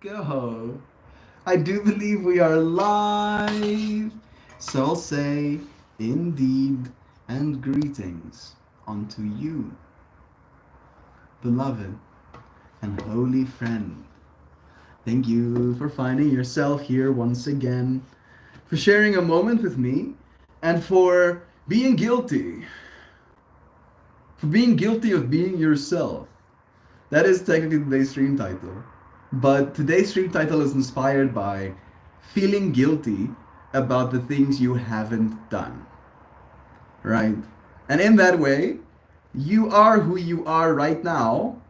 go. I do believe we are live. So I'll say, indeed, and greetings unto you, beloved and holy friend. Thank you for finding yourself here once again, for sharing a moment with me, and for being guilty. For being guilty of being yourself. That is technically today's stream title. But today's stream title is inspired by feeling guilty about the things you haven't done. Right? And in that way, you are who you are right now,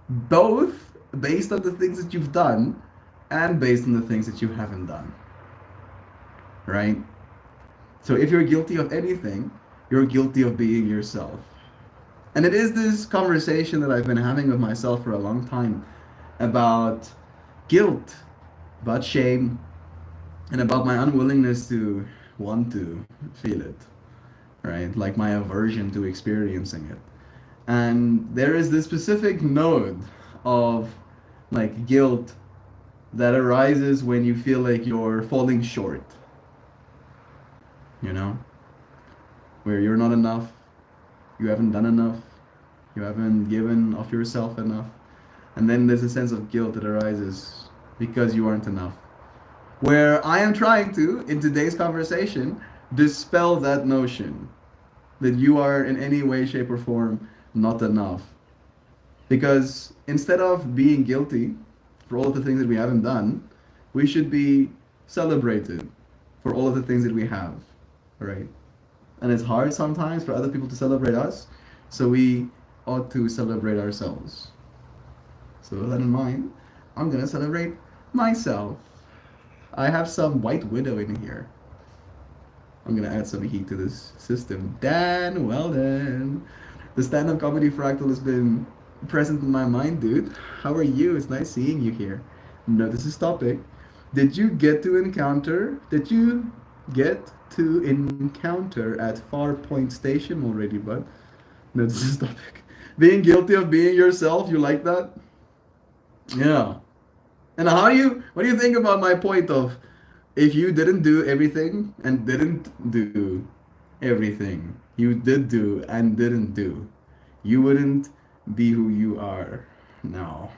both based on the things that you've done and based on the things that you haven't done. Right? So if you're guilty of anything, you're guilty of being yourself. And it is this conversation that I've been having with myself for a long time about guilt, about shame, and about my unwillingness to want to feel it, right? Like my aversion to experiencing it. And there is this specific node of like guilt that arises when you feel like you're falling short, you know? Where you're not enough, you haven't done enough, you haven't given of yourself enough. And then there's a sense of guilt that arises because you aren't enough. Where I am trying to, in today's conversation, dispel that notion that you are in any way, shape, or form not enough. Because instead of being guilty for all of the things that we haven't done, we should be celebrated for all of the things that we have, right? And it's hard sometimes for other people to celebrate us, so we ought to celebrate ourselves. So with that in mind, I'm gonna celebrate myself. I have some White Widow in here. I'm gonna add some heat to this system. Dan, well then. The stand-up comedy fractal has been present in my mind, dude. How are you? It's nice seeing you here. Notice this topic. Did you get to encounter at Farpoint Station already, bud? Notice this topic. Being guilty of being yourself, you like that? Yeah. And what do you think about my point of if you didn't do everything and didn't do everything you did do and didn't do, you wouldn't be who you are now.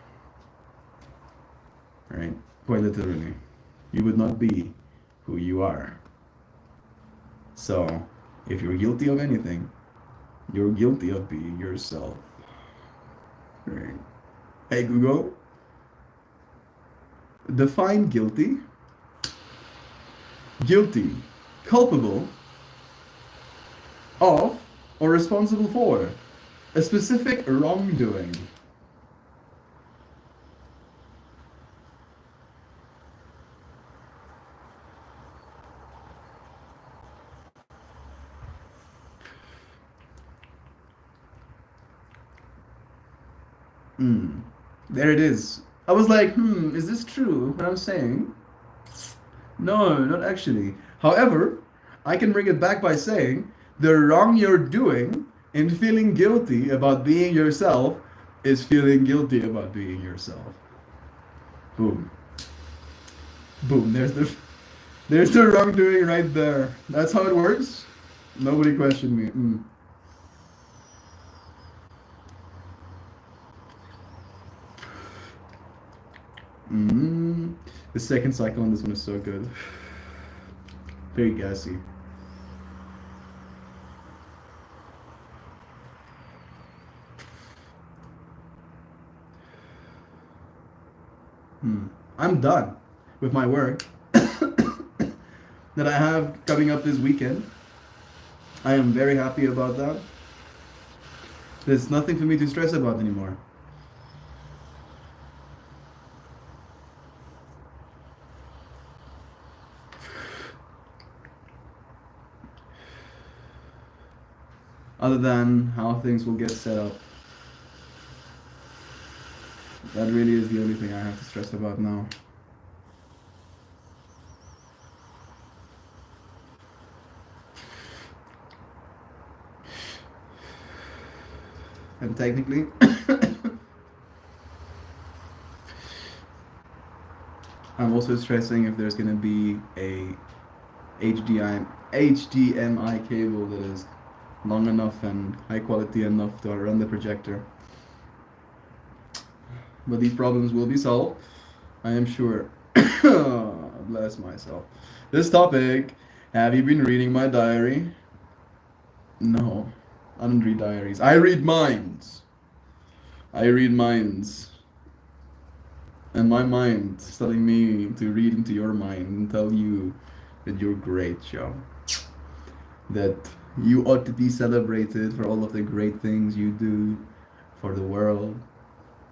Right? Quite literally. You would not be who you are. So, if you're guilty of anything, you're guilty of being yourself. Right? Hey Google, define guilty. Guilty, culpable of or responsible for a specific wrongdoing. Hmm. There it is. I was like, is this true? What I'm saying? No, not actually. However, I can bring it back by saying the wrong you're doing in feeling guilty about being yourself is feeling guilty about being yourself. Boom. Boom. There's the wrongdoing right there. That's how it works. Nobody questioned me. The second cycle on this one is so good. Very gassy. I'm done with my work that I have coming up this weekend. I am very happy about that. There's nothing for me to stress about anymore. Other than how things will get set up. That really is the only thing I have to stress about now. And technically, I'm also stressing if there's gonna be a HDMI cable that is long enough and high quality enough to run the projector. But these problems will be solved, I am sure. Bless myself. This topic, have you been reading my diary? No, I don't read diaries. I read minds. I read minds. And my mind is telling me to read into your mind and tell you that you're great, Joe. That you ought to be celebrated for all of the great things you do for the world,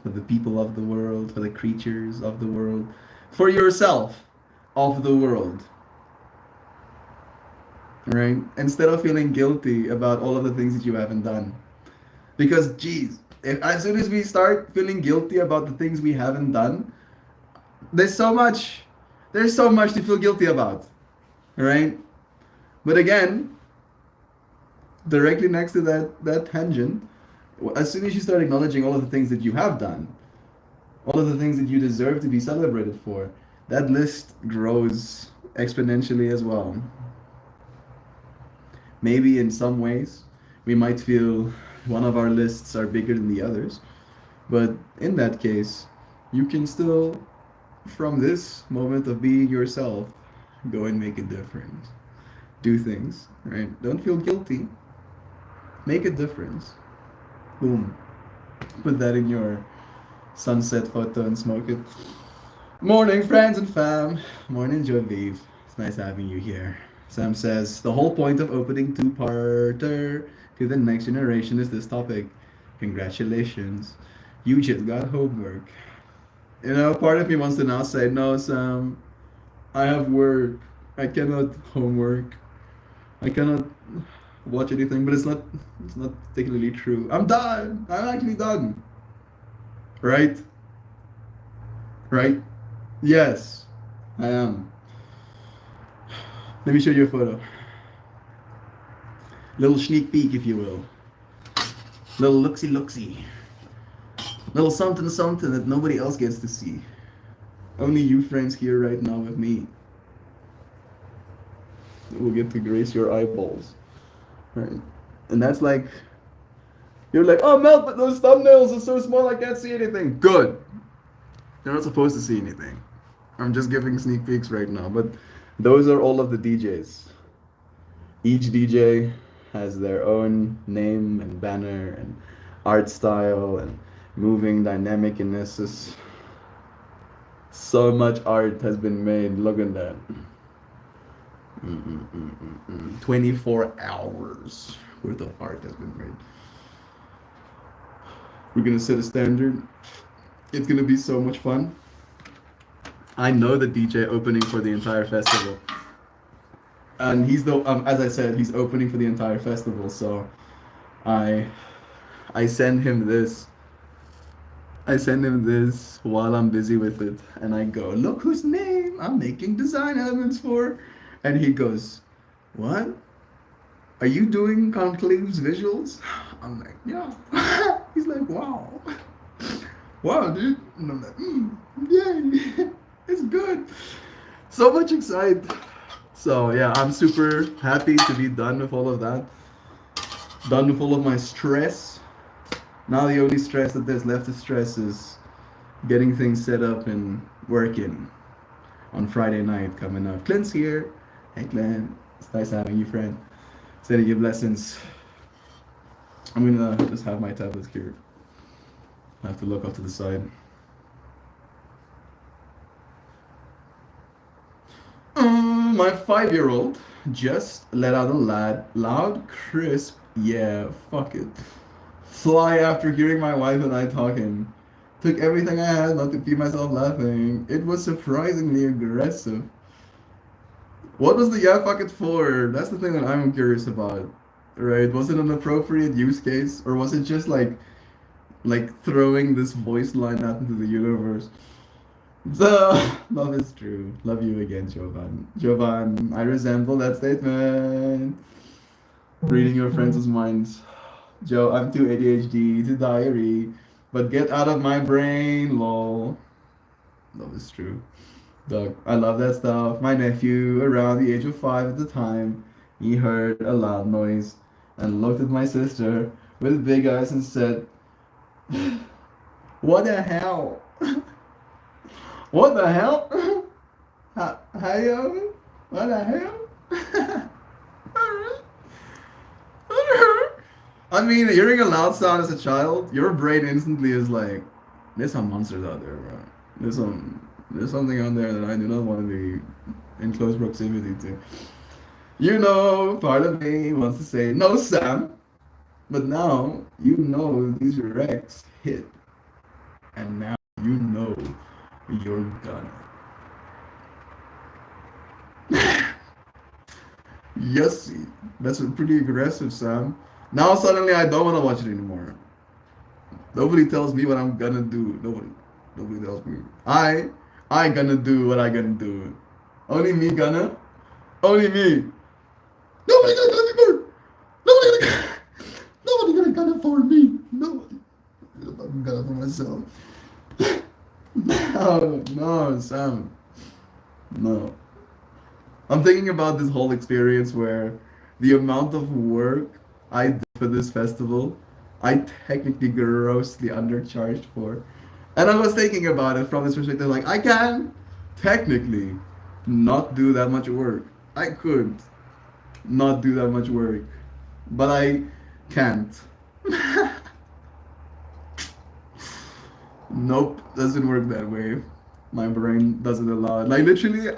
for the people of the world, for the creatures of the world, for yourself of the world. Right? Instead of feeling guilty about all of the things that you haven't done. Because, geez, as soon as we start feeling guilty about the things we haven't done, there's so much to feel guilty about. Right? But again, directly next to that tangent, as soon as you start acknowledging all of the things that you have done, all of the things that you deserve to be celebrated for, that list grows exponentially as well. Maybe in some ways, we might feel one of our lists are bigger than the others, but in that case, you can still, from this moment of being yourself, go and make a difference. Do things, right? Don't feel guilty. Make a difference. Boom. Put that in your sunset photo and smoke it. Morning, friends and fam. Morning, Joviv. It's nice having you here. Sam says, the whole point of opening two-parter to the next generation is this topic. Congratulations. You just got homework. You know, part of me wants to now say, no, Sam, I have work. I cannot homework. I cannot watch anything, but it's not particularly true. I'm done. I'm actually done. Right? Right? Yes, I am. Let me show you a photo. Little sneak peek, if you will. Little looksy. Little something that nobody else gets to see. Only you friends here right now with me will get to grace your eyeballs. Right? And that's like, you're like, oh Mel, but those thumbnails are so small I can't see anything. Good. You're not supposed to see anything. I'm just giving sneak peeks right now, but those are all of the DJs. Each DJ has their own name and banner and art style and moving dynamicness. So much art has been made. Look at that. 24 hours worth of art has been made. We're gonna set a standard. It's gonna be so much fun. I know the DJ opening for the entire festival, and he's the as I said, he's opening for the entire festival. So I send him this. I send him this while I'm busy with it, and I go, look whose name I'm making design elements for, and he goes, what? Are you doing Conclave's visuals? I'm like, yeah. He's like, wow. Wow, dude. And I'm like, yay. It's good. So much excited. So yeah, I'm super happy to be done with all of that. Done with all of my stress. Now the only stress that there's left to stress is getting things set up and working on Friday night coming up. Clint's here. Hey Clint. It's nice having you, friend. Sending you blessings. I'm gonna just have my tablet here. I have to look off to the side. My 5-year-old just let out a loud, crisp, yeah, fuck it, fly after hearing my wife and I talking. Took everything I had not to keep myself laughing. It was surprisingly aggressive. What was the yeah fuck it for? That's the thing that I'm curious about. Right? Was it an appropriate use case? Or was it just like throwing this voice line out into the universe? The love is true. Love you again, Jovan. Jovan, I resemble that statement. Reading your friends' minds. Joe, I'm too ADHD to diary, but get out of my brain, lol. Love is true. Doug, I love that stuff. My nephew, around the age of 5 at the time, he heard a loud noise and looked at my sister with big eyes and said, "What the hell? What the hell? Hey, what the hell?" I mean, hearing a loud sound as a child, your brain instantly is like, "There's some monsters out there, bro. There's something out there that I do not want to be in close proximity to." You know, part of me wants to say, "No, Sam," but now you know these wrecks hit, and now you know you're gonna. Yes, that's pretty aggressive, Sam. Now suddenly I don't want to watch it anymore. Nobody tells me what I'm gonna do. Nobody tells me. I gonna do what I gonna do. Only me gonna. Only me. Nobody gonna gun me for. Nobody gonna. Nobody gonna gun it for me. Nobody. I'm gonna for myself. No, no, Sam. No. I'm thinking about this whole experience where the amount of work I did for this festival, I technically grossly undercharged for. And I was thinking about it from this perspective, like I can technically not do that much work. I could not do that much work, but I can't. Nope, doesn't work that way. My brain doesn't allow it. Like literally,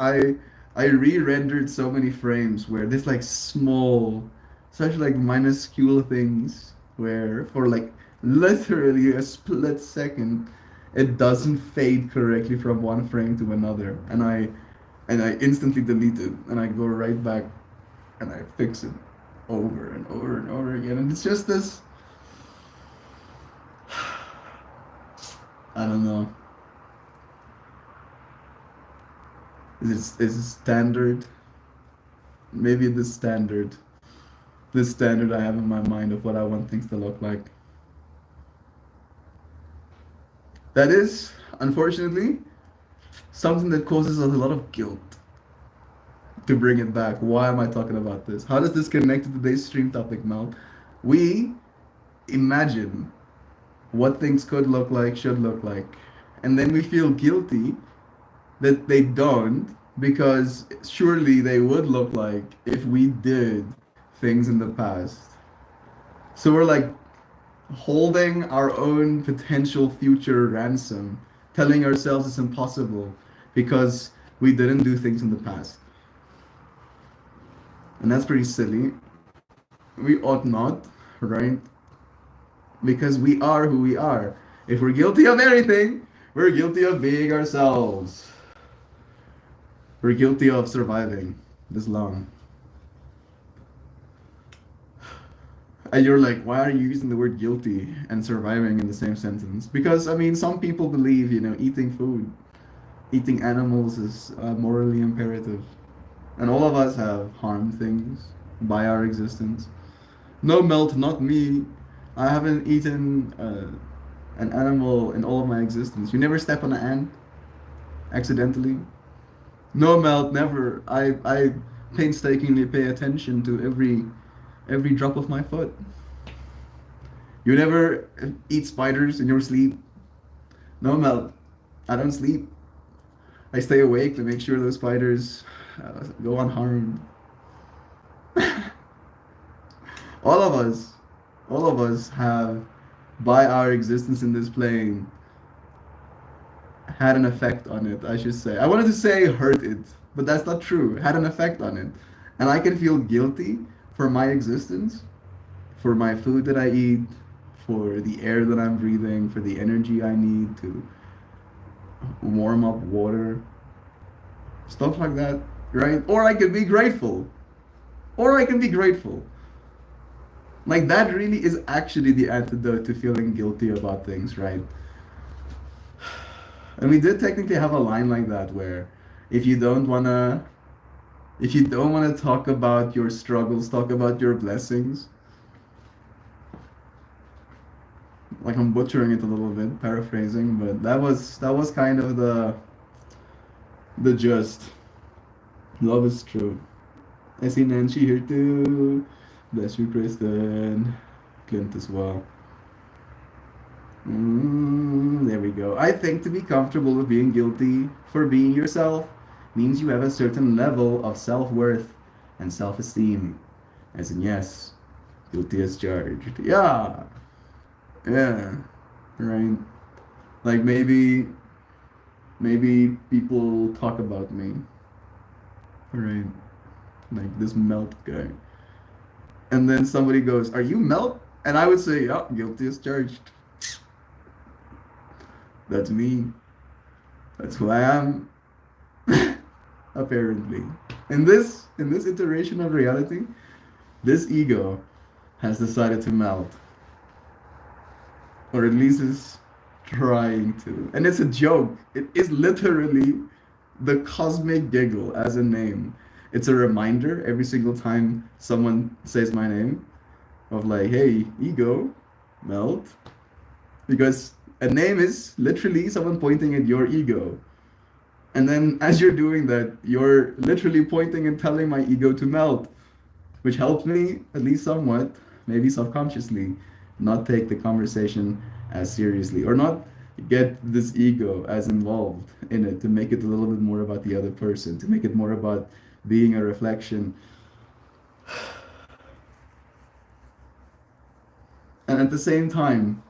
I re-rendered so many frames where there's like small, such like minuscule things where for like literally a split second, it doesn't fade correctly from one frame to another, and I instantly delete it and I go right back and I fix it over and over and over again, and it's just this. I don't know. Is it standard? Maybe this standard I have in my mind of what I want things to look like. That is, unfortunately, something that causes us a lot of guilt to bring it back. Why am I talking about this? How does this connect to today's stream topic, Mel? We imagine what things could look like, should look like, and then we feel guilty that they don't because surely they would look like if we did things in the past. So we're like holding our own potential future ransom, telling ourselves it's impossible because we didn't do things in the past. And that's pretty silly. We ought not, right? Because we are who we are. If we're guilty of anything, we're guilty of being ourselves. We're guilty of surviving this long. And you're like, why are you using the word guilty and surviving in the same sentence? Because, I mean, some people believe, eating food, eating animals is morally imperative. And all of us have harmed things by our existence. No, Melt, not me. I haven't eaten an animal in all of my existence. You never step on an ant accidentally. No, Melt, never. I painstakingly pay attention to every drop of my foot. You never eat spiders in your sleep. No, Mel, I don't sleep. I stay awake to make sure those spiders go unharmed. all of us, all of us have, by our existence in this plane, had an effect on it, I should say. I wanted to say hurt it, but that's not true. Had an effect on it. And I can feel guilty for my existence, for my food that I eat, for the air that I'm breathing, for the energy I need to warm up water, stuff like that, right? Or I could be grateful. Or I can be grateful. Like that really is actually the antidote to feeling guilty about things, right? And we did technically have a line like that where if you don't wanna if you don't wanna talk about your struggles, talk about your blessings. Like I'm butchering it a little bit, paraphrasing, but that was kind of The just. Love is true. I see Nancy here too. Bless you, Kristen. Clint as well. There we go. I think to be comfortable with being guilty for being yourself means you have a certain level of self worth and self esteem. As in, yes, guilty as charged. Yeah. Yeah. Right. Like maybe people talk about me. Right. Like this Melt guy. And then somebody goes, "Are you Melt?" And I would say, "Yeah, guilty as charged. That's me. That's who I am." Apparently. In this iteration of reality, this ego has decided to melt. Or at least is trying to. And it's a joke. It is literally the cosmic giggle as a name. It's a reminder every single time someone says my name of like, hey, ego, melt. Because a name is literally someone pointing at your ego. And then as you're doing that, you're literally pointing and telling my ego to melt, which helps me, at least somewhat, maybe subconsciously, not take the conversation as seriously or not get this ego as involved in it, to make it a little bit more about the other person, to make it more about being a reflection. And at the same time,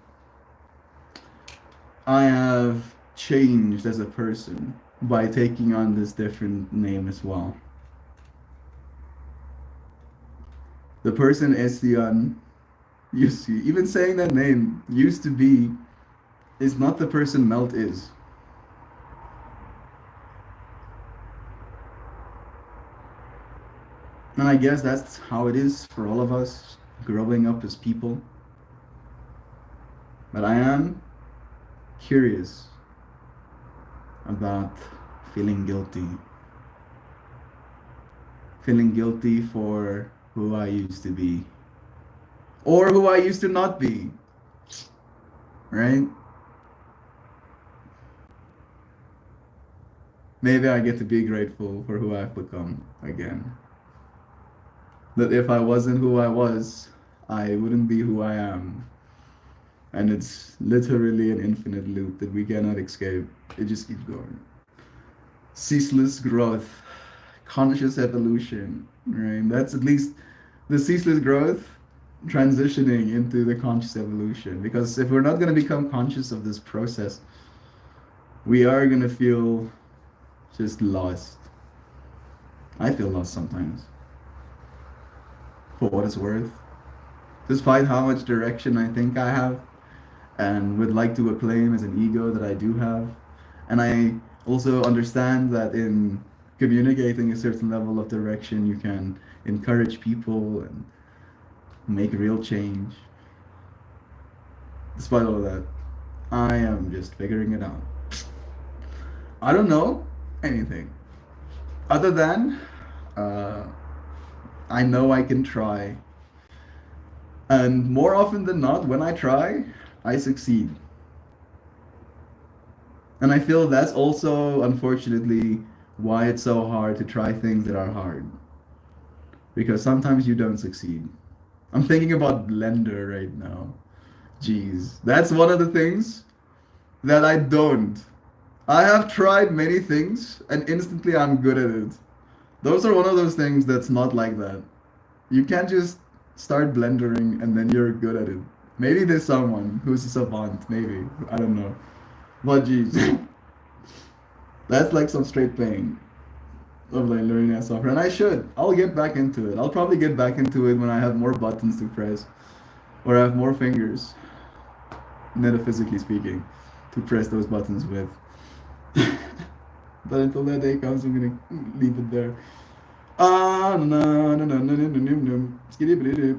I have changed as a person by taking on this different name as well. The person Estian used to, even saying that name used to be, is not the person Melt is. And I guess that's how it is for all of us growing up as people. But I am curious about feeling guilty. Feeling guilty for who I used to be. Or who I used to not be. Right? Maybe I get to be grateful for who I've become again. That if I wasn't who I was, I wouldn't be who I am. And it's literally an infinite loop that we cannot escape. It just keeps going. Ceaseless growth, conscious evolution, right? That's at least the ceaseless growth transitioning into the conscious evolution. Because if we're not going to become conscious of this process, we are going to feel just lost. I feel lost sometimes. For what it's worth. Despite how much direction I think I have and would like to acclaim as an ego that I do have. And I also understand that in communicating a certain level of direction, you can encourage people and make real change. Despite all of that, I am just figuring it out. I don't know anything other than I know I can try. And more often than not, when I try, I succeed. And I feel that's also, unfortunately, why it's so hard to try things that are hard. Because sometimes you don't succeed. I'm thinking about Blender right now. Jeez. That's one of the things that I don't. I have tried many things and instantly I'm good at it. Those are one of those things that's not like that. You can't just start blendering and then you're good at it. Maybe there's someone who's a savant, maybe. I don't know. But jeez. That's like some straight pain of like learning that software. And I should. I'll get back into it. I'll probably get back into it when I have more buttons to press. Or I have more fingers, metaphysically speaking, to press those buttons with. But until that day comes, I'm gonna leave it there.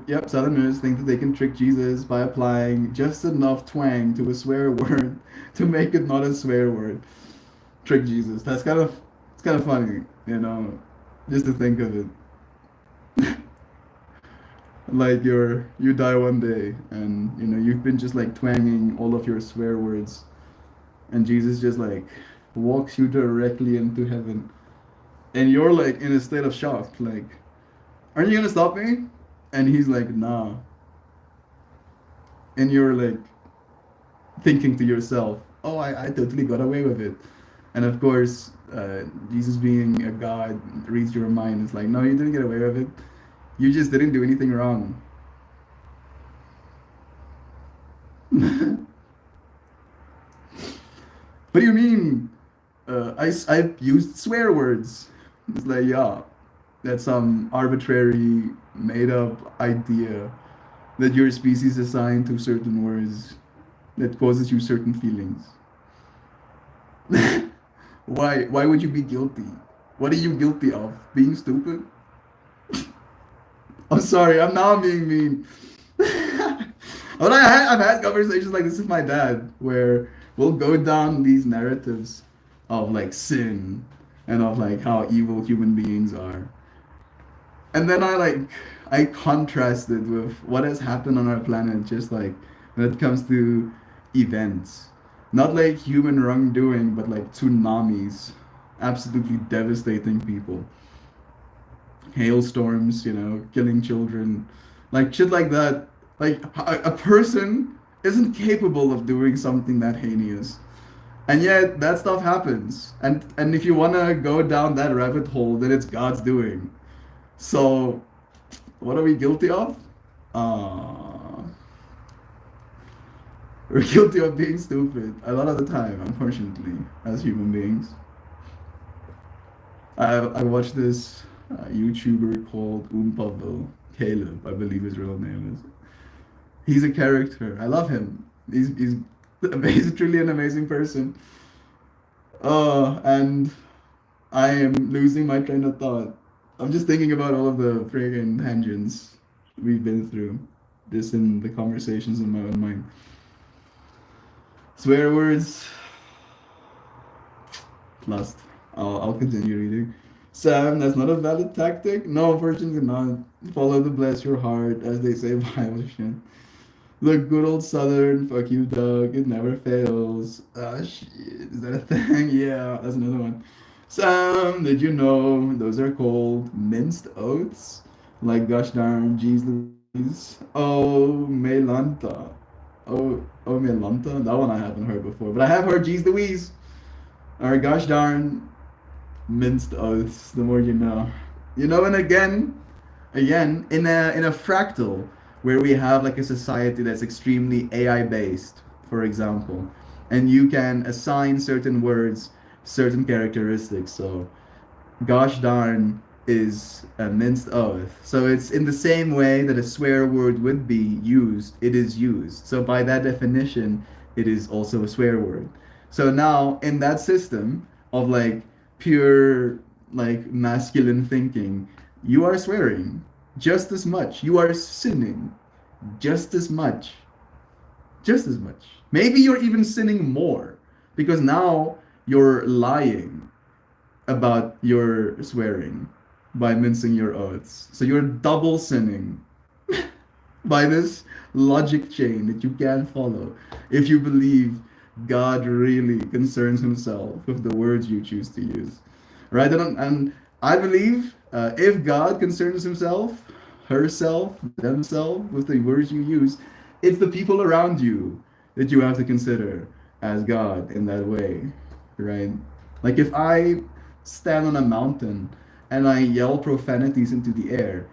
Yep, Southerners think that they can trick Jesus by applying just enough twang to a swear word to make it not a swear word. Trick Jesus. That's it's kind of funny, just to think of it. Like you die one day, and you've been just like twanging all of your swear words, and Jesus just like walks you directly into heaven, and you're like in a state of shock, like, aren't you gonna stop me? And he's like, nah. And you're like thinking to yourself, oh, I totally got away with it. And of course, Jesus being a God reads your mind. It's like, no, you didn't get away with it. You just didn't do anything wrong. What do you mean? I used swear words. It's like, yeah, that's some arbitrary, made up idea that your species assigned to certain words that causes you certain feelings. Why would you be guilty? What are you guilty of? Being stupid? I'm sorry, I'm now being mean. But I've had conversations like this with my dad where we'll go down these narratives of like sin and of like how evil human beings are. And then I contrast it with what has happened on our planet, just like when it comes to events. Not like human wrongdoing, but like tsunamis, absolutely devastating people. Hailstorms, killing children, like shit like that. Like a person isn't capable of doing something that heinous, and yet that stuff happens. And if you wanna go down that rabbit hole, then it's God's doing. So, what are we guilty of? Uh, we're guilty of being stupid a lot of the time, unfortunately, as human beings. I watched this YouTuber called Oompaville, Caleb, I believe his real name is. He's a character. I love him. He's amazing, truly an amazing person. And I am losing my train of thought. I'm just thinking about all of the friggin' tangents we've been through, just in the conversations in my own mind. Swear words, lust. I'll continue reading. Sam, that's not a valid tactic. No, unfortunately not. Follow the bless your heart, as they say by Ocean. The good old Southern, fuck you, Doug. It never fails. Ah, shit. Is that a thing? Yeah, that's another one. Sam, did you know those are called minced oats? Like gosh darn, geez Louise. Oh, Melanta. Oh, Melanta? That one I haven't heard before. But I have heard geez Louise. Or gosh darn, minced oaths, the more you know. And again, in a fractal where we have like a society that's extremely AI based, for example, and you can assign certain words certain characteristics. So, gosh darn is a minced oath. So it's in the same way that a swear word would be used, it is used. So by that definition, it is also a swear word. So now in that system of like pure like masculine thinking, you are swearing just as much. You are sinning just as much. Just as much. Maybe you're even sinning more because now you're lying about your swearing by mincing your oaths. So you're double sinning by this logic chain that you can't follow if you believe God really concerns himself with the words you choose to use. Right? And I believe if God concerns himself, herself, themselves with the words you use, it's the people around you that you have to consider as God in that way. Right? Like if I stand on a mountain and I yell profanities into the air,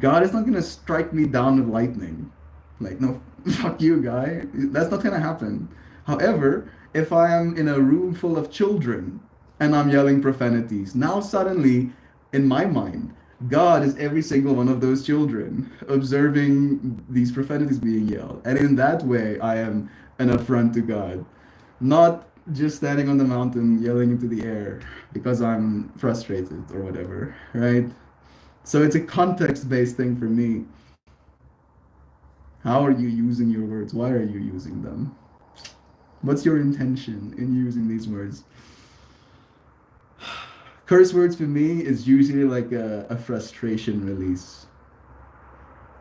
God is not gonna strike me down with lightning. Like, no, fuck you, guy. That's not gonna happen. However, if I am in a room full of children and I'm yelling profanities, now suddenly, in my mind, God is every single one of those children observing these profanities being yelled. And in that way, I am an affront to God. Not just standing on the mountain yelling into the air because I'm frustrated or whatever, right? So it's a context based thing for me. How are you using your words? Why are you using them? What's your intention in using these words? Curse words for me is usually like a frustration release.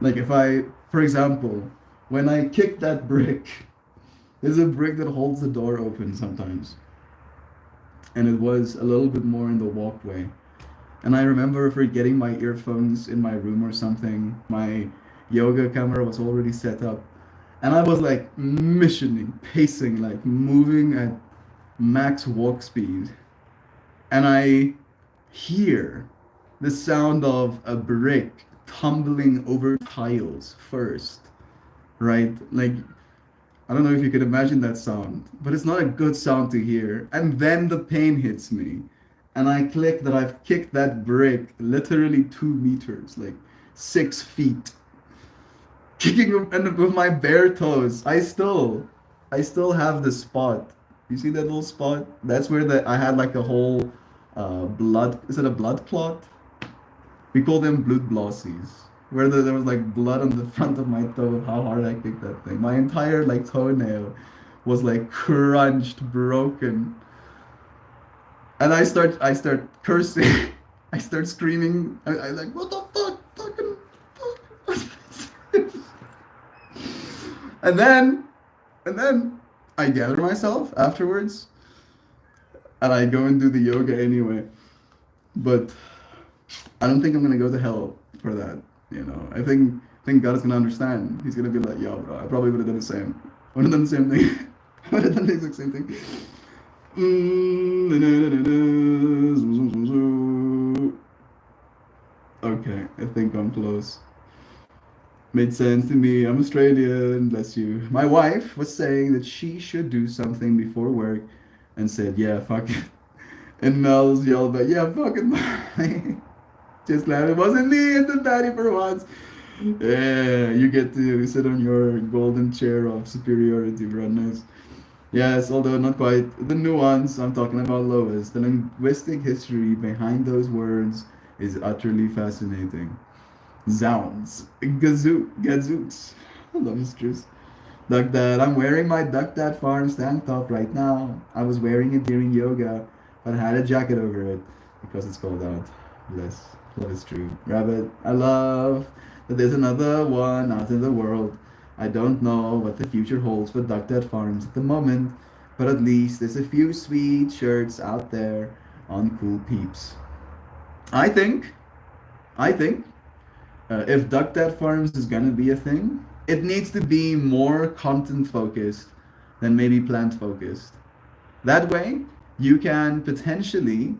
Like if I, for example, when I kick that brick, there's a brick that holds the door open sometimes. and it was a little bit more in the walkway. And I remember forgetting my earphones in my room or something. My yoga camera was already set up. And I was like missioning, pacing, like moving at max walk speed. And I hear the sound of a brick tumbling over tiles first, right? Like, I don't know if you can imagine that sound, but it's not a good sound to hear. And then the pain hits me. And I click that I've kicked that brick literally 2 meters, like 6 feet. Kicking and with my bare toes. I still have the spot. You see that little spot? That's where I had like a whole blood. Is it a blood clot? We call them blood blossies. Where there was like blood on the front of my toe of how hard I kicked that thing. My entire like toenail was like crunched, broken. And I start cursing. I start screaming. I like, what the fuck? Fucking fuck. And then and then I gather myself afterwards and I go and do the yoga anyway. But I don't think I'm gonna go to hell for that. I think God is gonna understand. He's gonna be like, yo, bro, I probably would have done the same. I would have done the same thing. I would have done the exact same thing. Okay, I think I'm close. Made sense to me. I'm Australian, bless you. My wife was saying that she should do something before work and said, yeah, fuck it. And Mel's yelled back, yeah, fucking just laugh. It wasn't me, it's the daddy for once. Yeah, you get to sit on your golden chair of superiority, bro. Nice. Yes, although not quite. The nuance I'm talking about, Lois, the linguistic history behind those words is utterly fascinating. Zounds. Gazooks. I love histories. Duck Dad. I'm wearing my Duck Dad Farms tank top right now. I was wearing it during yoga, but I had a jacket over it because it's cold out. Bless. Love is true. Rabbit. I love that there's another one out in the world. I don't know what the future holds for Duck Dad Farms at the moment, but at least there's a few sweet shirts out there on Cool Peeps. I think, I think, if Duck Dad Farms is gonna be a thing, it needs to be more content focused than maybe plant focused. That way, you can potentially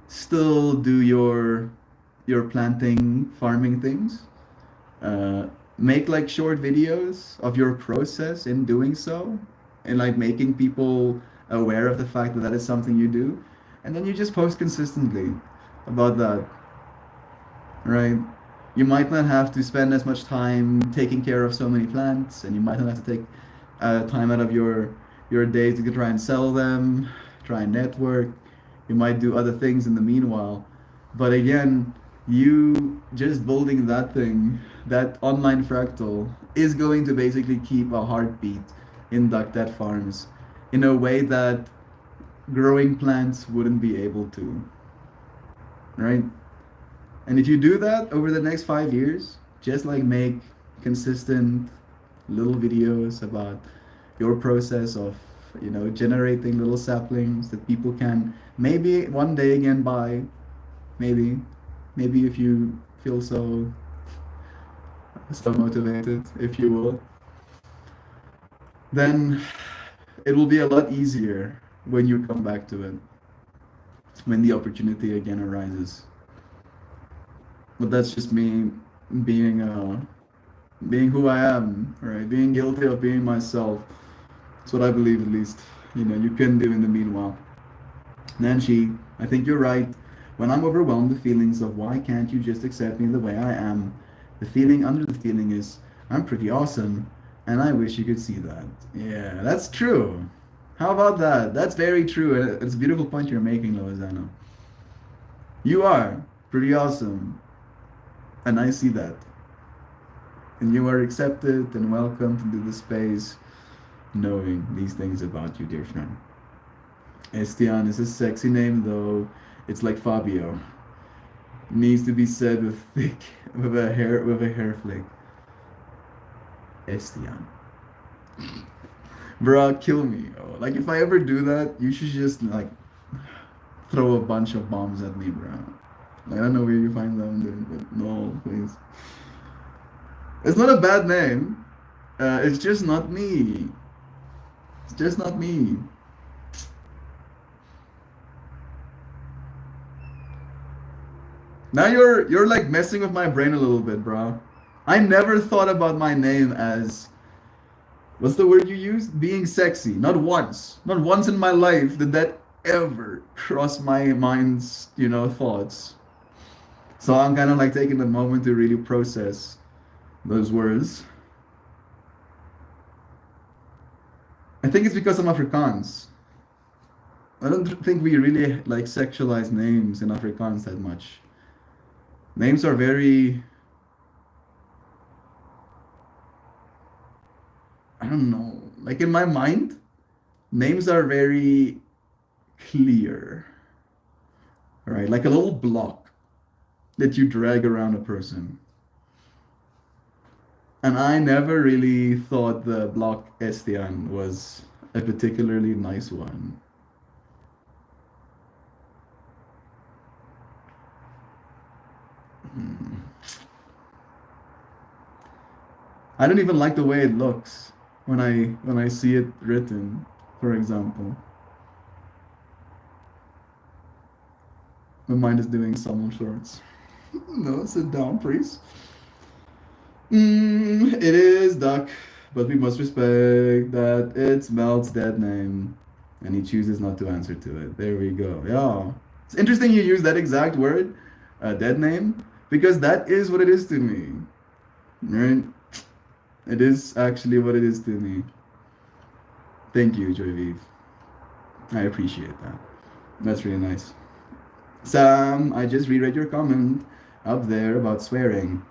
still do your planting, farming things. Make like short videos of your process in doing so, and like making people aware of the fact that that is something you do, and then you just post consistently about that, right? You might not have to spend as much time taking care of so many plants, and you might not have to take time out of your day to try and sell them, try and network. You might do other things in the meanwhile, but again, you just building that thing, that online fractal, is going to basically keep a heartbeat in Duckdat Farms in a way that growing plants wouldn't be able to, right? And if you do that over the next 5 years, just like make consistent little videos about your process of, generating little saplings that people can maybe one day again buy, maybe, maybe if you feel so motivated, if you will, then it will be a lot easier when you come back to it, when the opportunity again arises. But that's just me being being who I am, right? Being guilty of being myself. That's what I believe, at least. You can do in the meanwhile. Nancy, I think you're right. When I'm overwhelmed with feelings of why can't you just accept me the way I am, the feeling under the feeling is I'm pretty awesome, and I wish you could see that. Yeah, that's true. How about that? That's very true. And it's a beautiful point you're making, Loizano. You are pretty awesome, and I see that. And you are accepted and welcome into the space knowing these things about you, dear friend. Estian is a sexy name, though. It's like Fabio. Needs to be said with thick, with a hair flick. Estian. Bruh, kill me. Oh, like if I ever do that, you should just like throw a bunch of bombs at me, bro. I don't know where you find them, dude, but no, please. It's not a bad name. It's just not me. It's just not me. Now you're like messing with my brain a little bit, bro. I never thought about my name as what's the word you used? Being sexy. Not once. Not once in my life did that ever cross my mind's, thoughts. So I'm kind of like taking the moment to really process those words. I think it's because I'm Afrikaans. I don't think we really like sexualize names in Afrikaans that much. Names are very, I don't know, like in my mind, names are very clear, right? Like a little block that you drag around a person. And I never really thought the block Estian was a particularly nice one. Hmm. I don't even like the way it looks when I see it written, for example. My mind is doing some sorts. No, sit down, please. It is Duck, but we must respect that it's Melt's dead name, and he chooses not to answer to it. There we go. Yeah. It's interesting you use that exact word, dead name, because that is what it is to me. Right? It is actually what it is to me. Thank you, Joyviv. I appreciate that. That's really nice. Sam, I just reread your comment up there about swearing.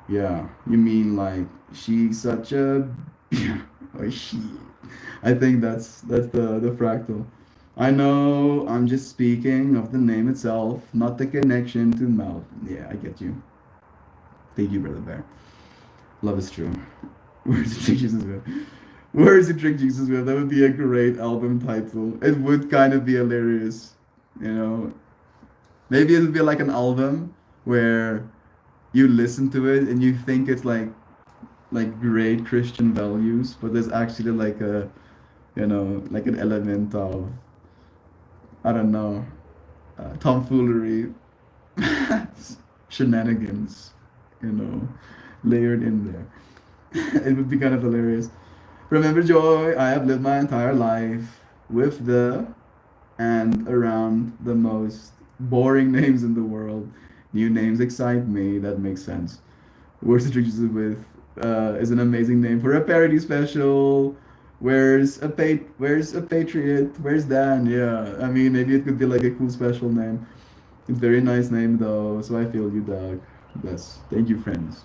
Yeah, you mean like she's such a or she. I think that's the fractal. I know I'm just speaking of the name itself, not the connection to Mel. Yeah, I get you. Thank you, brother bear. Love is true. Where's the trick Jesus with? Where's the trick Jesus with? That would be a great album title. It would kind of be hilarious, you know. Maybe it would be like an album where you listen to it and you think it's like great Christian values, but there's actually like a like an element of I don't know tomfoolery, shenanigans, layered in there. It would be kind of hilarious. Remember, Joy, I have lived my entire life with the and around the most boring names in the world. New names excite me. That makes sense. Words to Treat You With is an amazing name for a parody special. Where's a patriot? Where's Dan? Yeah, I mean maybe it could be like a cool special name. It's a very nice name though, so I feel you, Doug. Bless. Thank you, friends.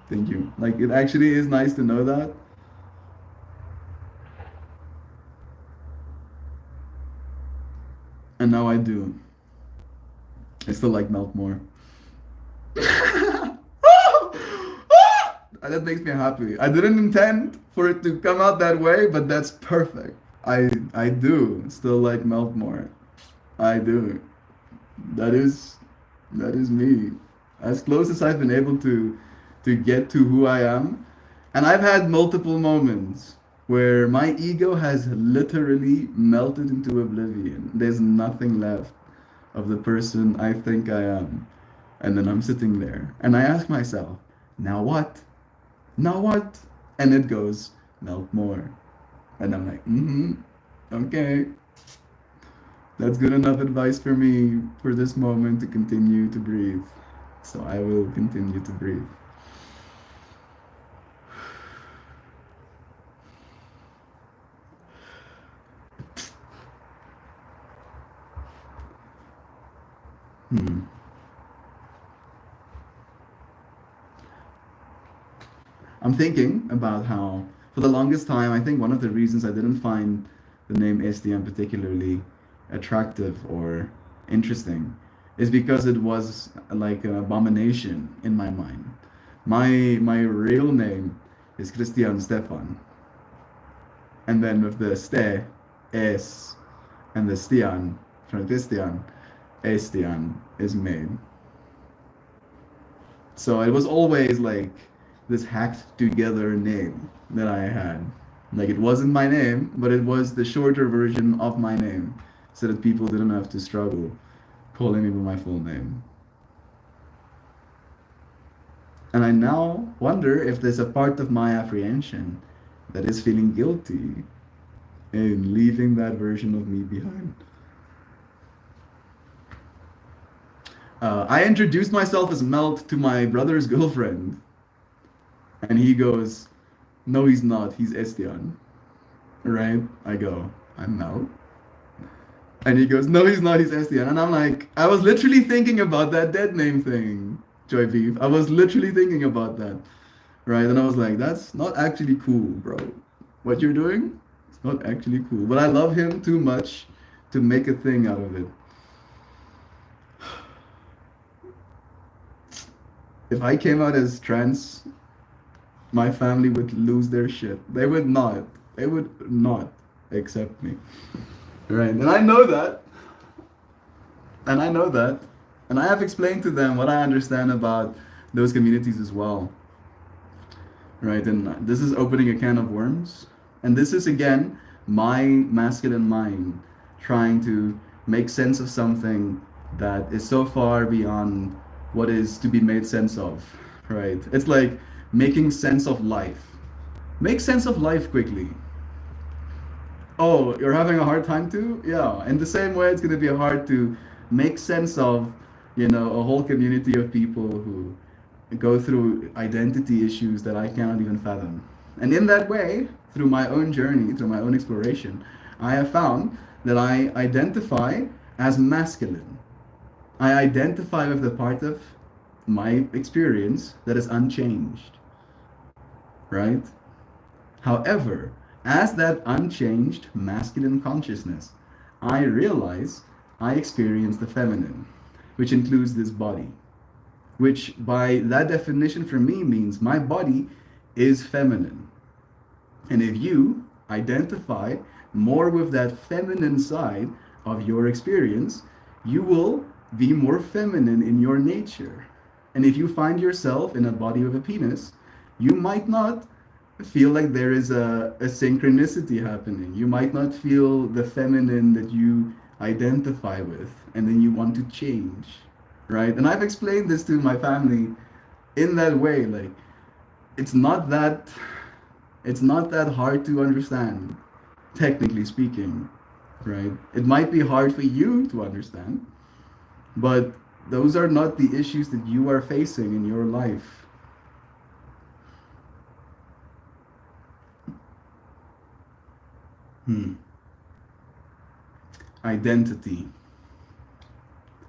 Thank you. Like it actually is nice to know that. And now I do. I still like Melt more. That makes me happy. I didn't intend for it to come out that way, but that's perfect. I do still like Melt more. I do. That is that is me. As close as I've been able to get to who I am. And I've had multiple moments where my ego has literally melted into oblivion. There's nothing left of the person I think I am. And then I'm sitting there and I ask myself, now what? Now what? And it goes, melt more. And I'm like, okay. That's good enough advice for me for this moment to continue to breathe. So I will continue to breathe. Hmm. I'm thinking about how, for the longest time, I think one of the reasons I didn't find the name SDM particularly attractive or interesting is because it was like an abomination in my mind. My real name is Christian Stefan, and then with the Ste, S, and the Stian Christian, Estian is made. So it was always like this hacked together name that I had. Like it wasn't my name, but it was the shorter version of my name, so that people didn't have to struggle calling me by my full name. And I now wonder if there's a part of my apprehension that is feeling guilty in leaving that version of me behind. I introduced myself as Melt to my brother's girlfriend, and he goes, "No, he's not. He's Estian." Right? I go, "I'm Melt." And he goes, "No, he's not. He's Estian." And I'm like, I was literally thinking about that dead name thing, Joy Beef. I was literally thinking about that. Right? And I was like, that's not actually cool, bro. What you're doing? It's not actually cool. But I love him too much to make a thing out of it. If I came out as trans, my family would lose their shit. They would not. They would not accept me. Right? And I know that. And I know that. And I have explained to them what I understand about those communities as well. Right? And this is opening a can of worms. And this is, again, my masculine mind trying to make sense of something that is so far beyond what is to be made sense of, right? It's like making sense of life. Make sense of life quickly. Oh, you're having a hard time too? Yeah. In the same way, it's going to be hard to make sense of, a whole community of people who go through identity issues that I cannot even fathom. And in that way, through my own journey, through my own exploration, I have found that I identify as masculine. I identify with the part of my experience that is unchanged, right? However, as that unchanged masculine consciousness, I realize I experience the feminine, which includes this body, which by that definition for me means my body is feminine. And if you identify more with that feminine side of your experience, you will be more feminine in your nature. And if you find yourself in a body with a penis, you might not feel like there is a synchronicity happening. You might not feel the feminine that you identify with, and then you want to change, right? And I've explained this to my family in that way. Like, it's not that hard to understand, technically speaking, right? It might be hard for you to understand, but those are not the issues that you are facing in your life. Identity.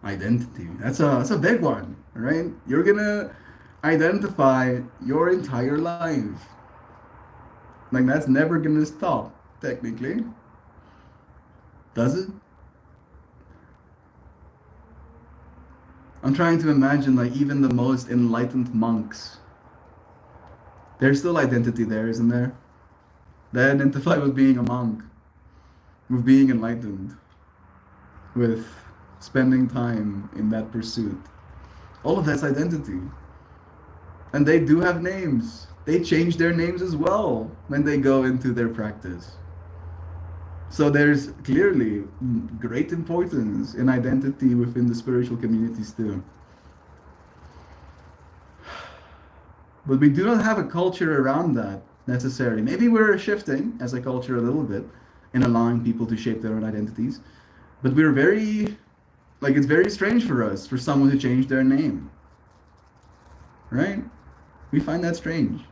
That's a big one, right? You're gonna identify your entire life. Like that's never gonna stop, technically. Does it? I'm trying to imagine like even the most enlightened monks. There's still identity there, isn't there? They identify with being a monk, with being enlightened, with spending time in that pursuit. All of that's identity. And they do have names. They change their names as well when they go into their practice. So there's clearly great importance in identity within the spiritual communities too. But we do not have a culture around that necessarily. Maybe we're shifting as a culture a little bit in allowing people to shape their own identities. But we're very, like, it's very strange for us, for someone to change their name. Right? We find that strange.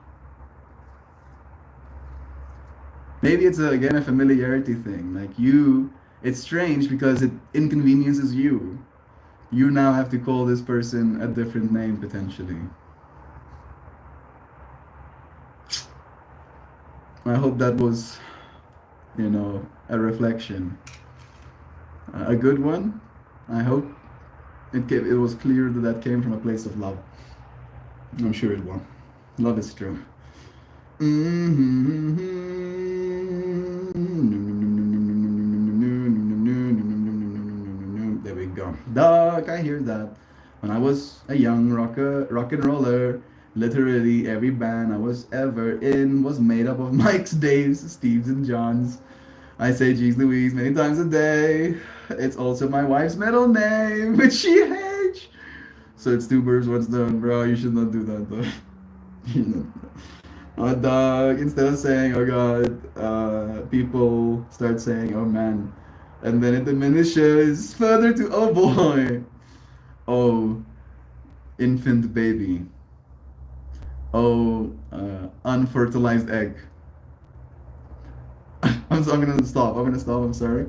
Maybe it's again a familiarity thing. Like it's strange because it inconveniences you. You now have to call this person a different name potentially. I hope that was, a reflection. A good one. I hope it was clear that came from a place of love. I'm sure it will. Love is true. There we go. Doc, I hear that. When I was a young rock and roller, literally every band I was ever in was made up of Mike's, Dave's, Steve's, and John's. I say Jeez Louise many times a day. It's also my wife's middle name, which she hates. So it's two birds, one stone, bro. You should not do that, though. You know. Oh, dog. Instead of saying, oh god, people start saying, oh man. And then it diminishes further to, oh boy. Oh, infant baby. Oh, unfertilized egg. I'm gonna stop. I'm sorry.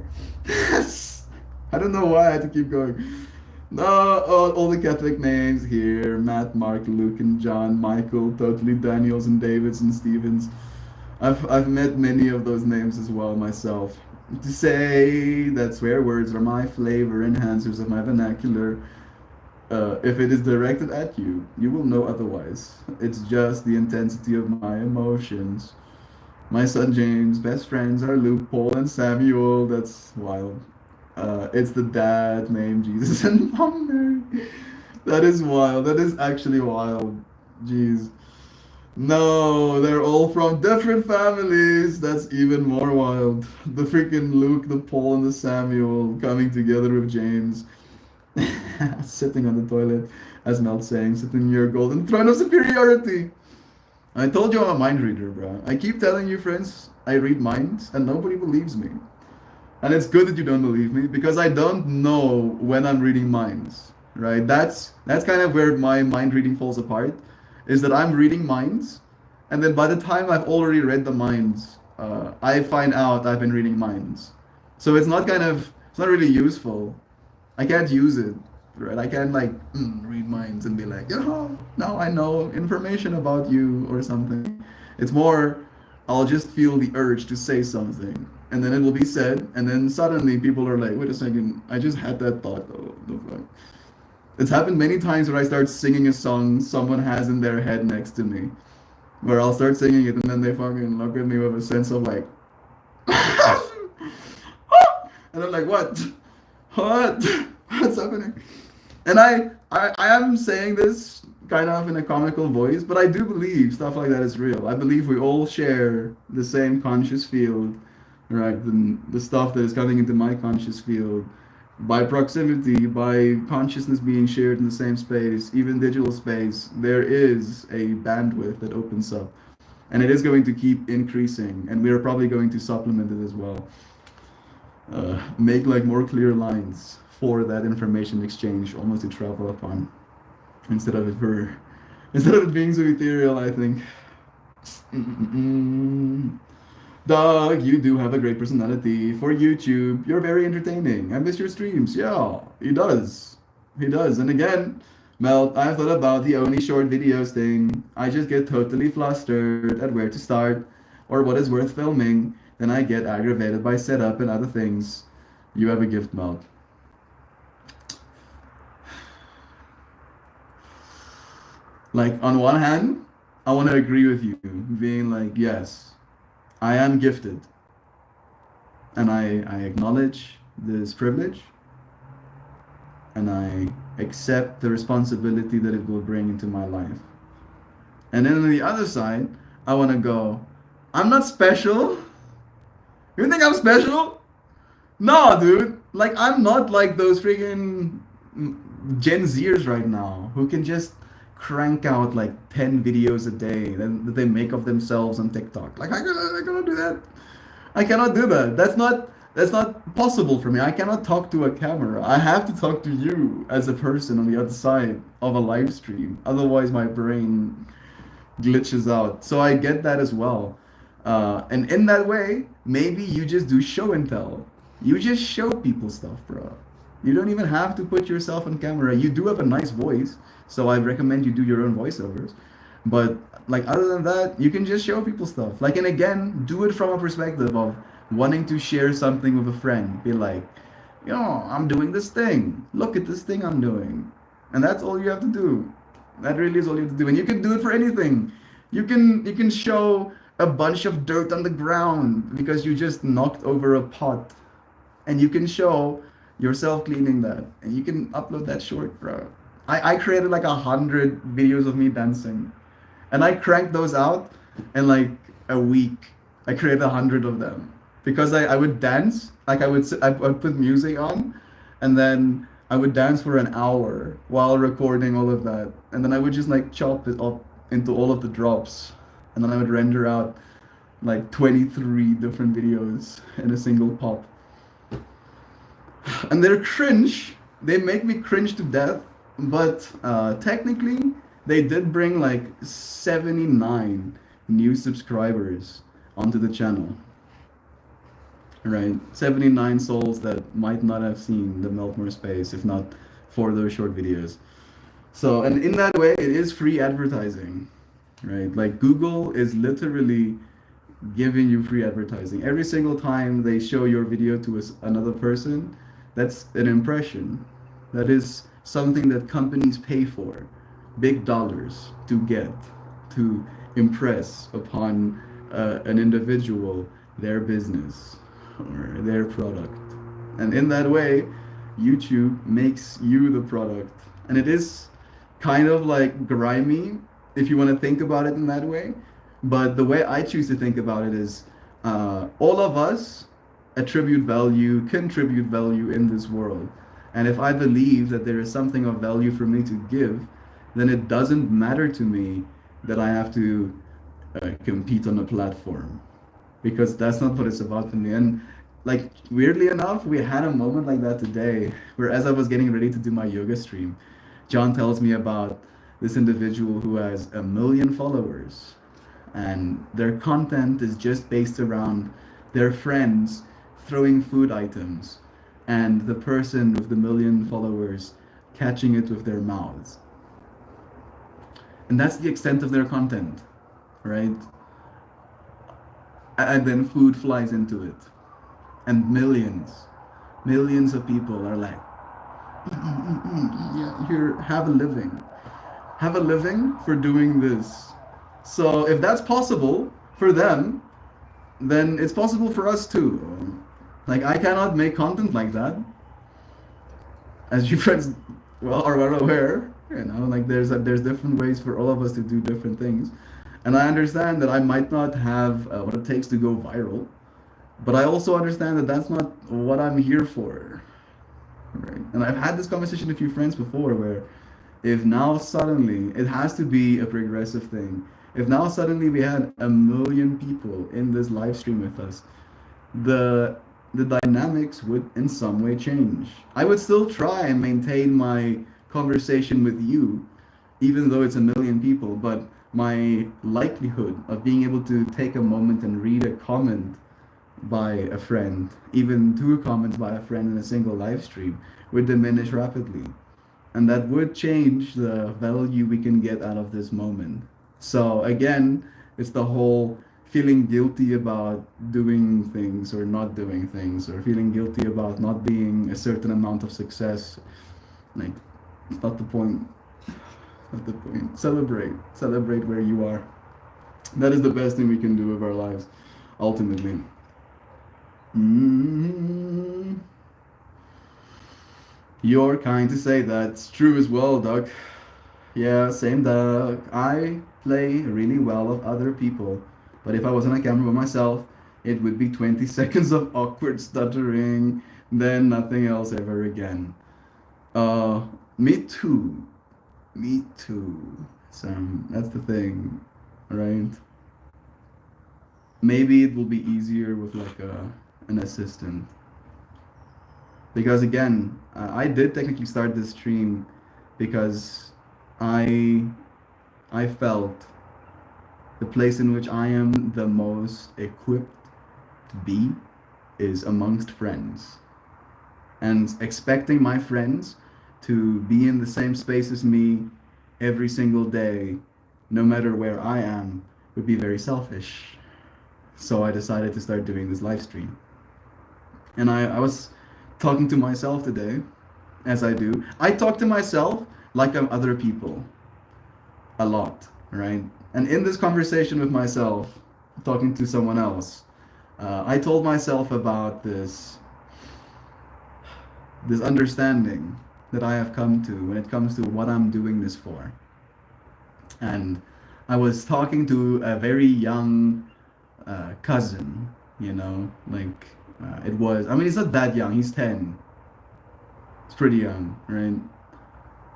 I don't know why I had to keep going. No, all the Catholic names here: Matt, Mark, Luke, and John, Michael, totally Daniels and Davids and Stevens. I've met many of those names as well myself. To say that swear words are my flavor enhancers of my vernacular, if it is directed at you, you will know otherwise. It's just the intensity of my emotions. My son James' best friends are Luke, Paul, and Samuel. That's wild. It's the dad named Jesus and Mom Mary. That is wild. That is actually wild. Jeez. No, they're all from different families. That's even more wild. The freaking Luke, the Paul, and the Samuel coming together with James. Sitting on the toilet, as Mel saying, sitting in your golden throne of superiority. I told you I'm a mind reader, bro. I keep telling you, friends, I read minds, and nobody believes me. And it's good that you don't believe me, because I don't know when I'm reading minds, right? That's kind of where my mind reading falls apart, is that I'm reading minds, and then by the time I've already read the minds, I find out I've been reading minds. So it's not really useful. I can't use it, right? I can't read minds and be like, now I know information about you or something. It's more, I'll just feel the urge to say something, and then it will be said, and then suddenly people are like, wait a second, I just had that thought. Oh, the fuck. It's happened many times where I start singing a song someone has in their head next to me, where I'll start singing it, and then they fucking look at me with a sense of like, and I'm like, what? What's happening? And I am saying this kind of in a comical voice, but I do believe stuff like that is real. I believe we all share the same conscious field, right? The stuff that is coming into my conscious field by proximity, by consciousness being shared in the same space, even digital space, there is a bandwidth that opens up. And it is going to keep increasing, and we are probably going to supplement it as well. Make more clear lines for that information exchange almost to travel upon, instead of it being so ethereal, I think. Doug, you do have a great personality for YouTube. You're very entertaining. I miss your streams. Yeah, he does. He does. And again, Mel, I've thought about the only short videos thing. I just get totally flustered at where to start or what is worth filming. Then I get aggravated by setup and other things. You have a gift, Mel. On one hand, I want to agree with you, being like, yes, I am gifted. And I acknowledge this privilege. And I accept the responsibility that it will bring into my life. And then on the other side, I want to go, I'm not special. You think I'm special? No, dude. I'm not like those freaking Gen Zers right now who can just crank out 10 videos a day that they make of themselves on TikTok. I cannot do that. I cannot do that. That's not possible for me. I cannot talk to a camera. I have to talk to you as a person on the other side of a live stream. Otherwise, my brain glitches out. So I get that as well. And in that way, maybe you just do show and tell. You just show people stuff, bro. You don't even have to put yourself on camera. You do have a nice voice, so I recommend you do your own voiceovers. But other than that, you can just show people stuff. And again, do it from a perspective of wanting to share something with a friend. Be like, I'm doing this thing. Look at this thing I'm doing. And that's all you have to do. That really is all you have to do. And you can do it for anything. You can show a bunch of dirt on the ground because you just knocked over a pot. And you can show yourself cleaning that, and you can upload that short, bro. I created like 100 videos of me dancing, and I cranked those out in like a week. I created 100 of them because I would dance, like I would put music on, and then I would dance for an hour while recording all of that, and then I would just like chop it up into all of the drops, and then I would render out like 23 different videos in a single pop. And they're cringe. They make me cringe to death. But technically, they did bring like 79 new subscribers onto the channel. Right? 79 souls that might not have seen the Meltmore space if not for those short videos. So, and in that way, it is free advertising. Right? Like Google is literally giving you free advertising. Every single time they show your video to another person, that's an impression. That is something that companies pay for, big dollars to get, to impress upon an individual, their business, or their product. And in that way, YouTube makes you the product. And it is kind of like grimy if you want to think about it in that way. But the way I choose to think about it is all of us attribute value, contribute value in this world. And if I believe that there is something of value for me to give, then it doesn't matter to me that I have to compete on a platform. Because that's not what it's about for me. And like, weirdly enough, we had a moment like that today, where as I was getting ready to do my yoga stream, John tells me about this individual who has 1 million followers. And their content is just based around their friends throwing food items and the person with the 1 million followers catching it with their mouths. And that's the extent of their content, right? And then food flies into it. And millions of people are like, yeah, here, have a living. Have a living for doing this. So if that's possible for them, then it's possible for us too. Like, I cannot make content like that. As you friends are well aware, like there's different ways for all of us to do different things. And I understand that I might not have what it takes to go viral, but I also understand that that's not what I'm here for. Right? And I've had this conversation with a few friends before where if now suddenly, it has to be a progressive thing. If now suddenly we had 1 million people in this live stream with us, the dynamics would in some way change. I would still try and maintain my conversation with you, even though it's 1 million people, but my likelihood of being able to take a moment and read a comment by a friend, even 2 comments by a friend in a single live stream, would diminish rapidly. And that would change the value we can get out of this moment. So again, it's the whole feeling guilty about doing things or not doing things, or feeling guilty about not being a certain amount of success. Like, it's not the point. Not the point. Celebrate where you are. That is the best thing we can do with our lives, ultimately. You're kind to say that. It's true as well, Doug. Yeah, same, Doug. I play really well with other people, but if I was on a camera by myself, it would be 20 seconds of awkward stuttering, then nothing else ever again. Me too. Me too. Sam, that's the thing, right? Maybe it will be easier with like an assistant. Because again, I did technically start this stream because I felt the place in which I am the most equipped to be is amongst friends. And expecting my friends to be in the same space as me every single day, no matter where I am, would be very selfish. So I decided to start doing this live stream. And I was talking to myself today, as I do. I talk to myself like I'm other people a lot, right? And in this conversation with myself, talking to someone else, I told myself about this this understanding that I have come to when it comes to what I'm doing this for. And I was talking to a very young cousin, like I mean, he's not that young, he's 10. It's pretty young, right?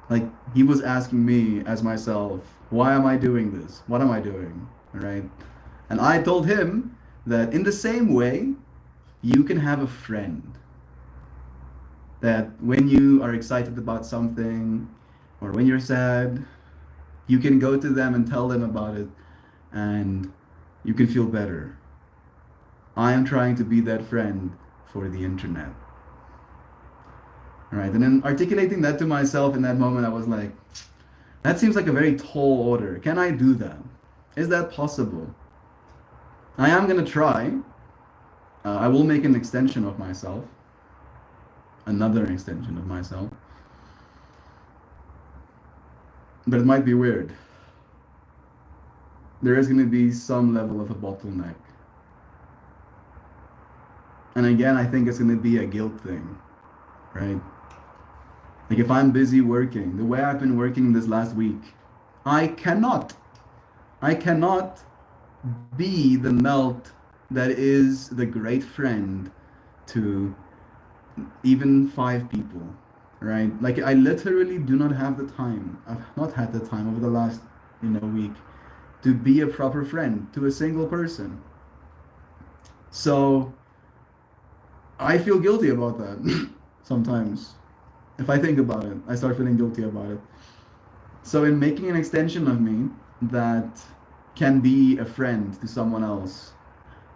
Like, he was asking me as myself, why am I doing this? What am I doing? Right? And I told him that in the same way, you can have a friend. That when you are excited about something or when you're sad, you can go to them and tell them about it and you can feel better. I am trying to be that friend for the internet. All right, and then articulating that to myself in that moment, I was like, that seems like a very tall order. Can I do that? Is that possible? I am going to try. I will make an extension of myself. Another extension of myself. But it might be weird. There is going to be some level of a bottleneck. And again, I think it's going to be a guilt thing, right? Like, if I'm busy working, the way I've been working this last week, I cannot be the melt that is the great friend to even 5 people, right? Like, I literally do not have the time. I've not had the time over the last, week to be a proper friend to a single person. So I feel guilty about that sometimes. If I think about it, I start feeling guilty about it. So in making an extension of me that can be a friend to someone else,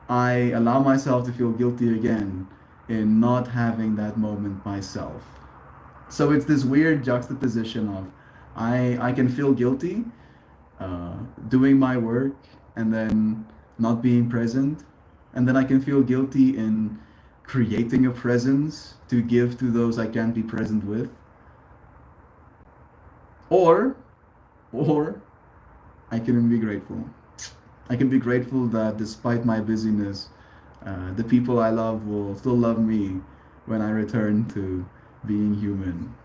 I allow myself to feel guilty again in not having that moment myself. So it's this weird juxtaposition of I can feel guilty doing my work and then not being present, and then I can feel guilty in creating a presence to give to those I can't be present with. Or I can be grateful. I can be grateful that despite my busyness, the people I love will still love me when I return to being human.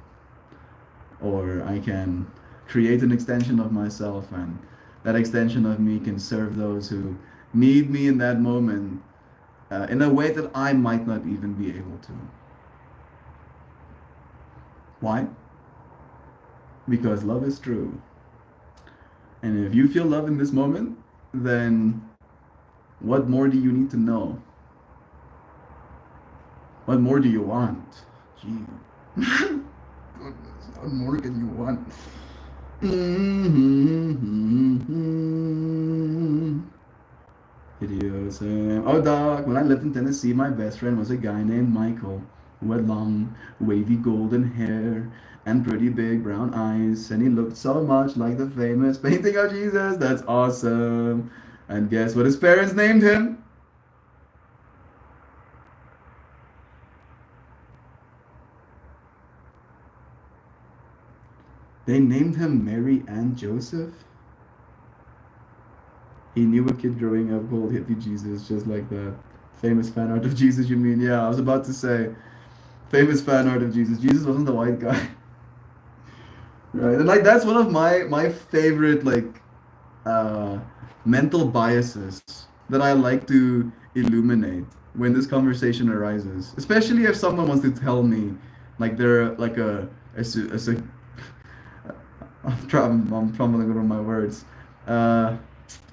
Or I can create an extension of myself, and that extension of me can serve those who need me in that moment in a way that I might not even be able to. Why? Because love is true. And if you feel love in this moment, then what more do you need to know? What more do you want? Gee. What more can you want? Video saying, oh dog, when I lived in Tennessee, my best friend was a guy named Michael who had long, wavy golden hair and pretty big brown eyes, and he looked so much like the famous painting of Jesus. That's awesome. And guess what his parents named him? They named him Mary and Joseph. He knew a kid growing up called Hippie Jesus, just like that. Famous fan art of Jesus, you mean? Yeah, I was about to say, famous fan art of Jesus. Jesus wasn't the white guy. Right, and like that's one of my favorite mental biases that I like to illuminate when this conversation arises, especially if someone wants to tell me like they're like I'm fumbling over my words, a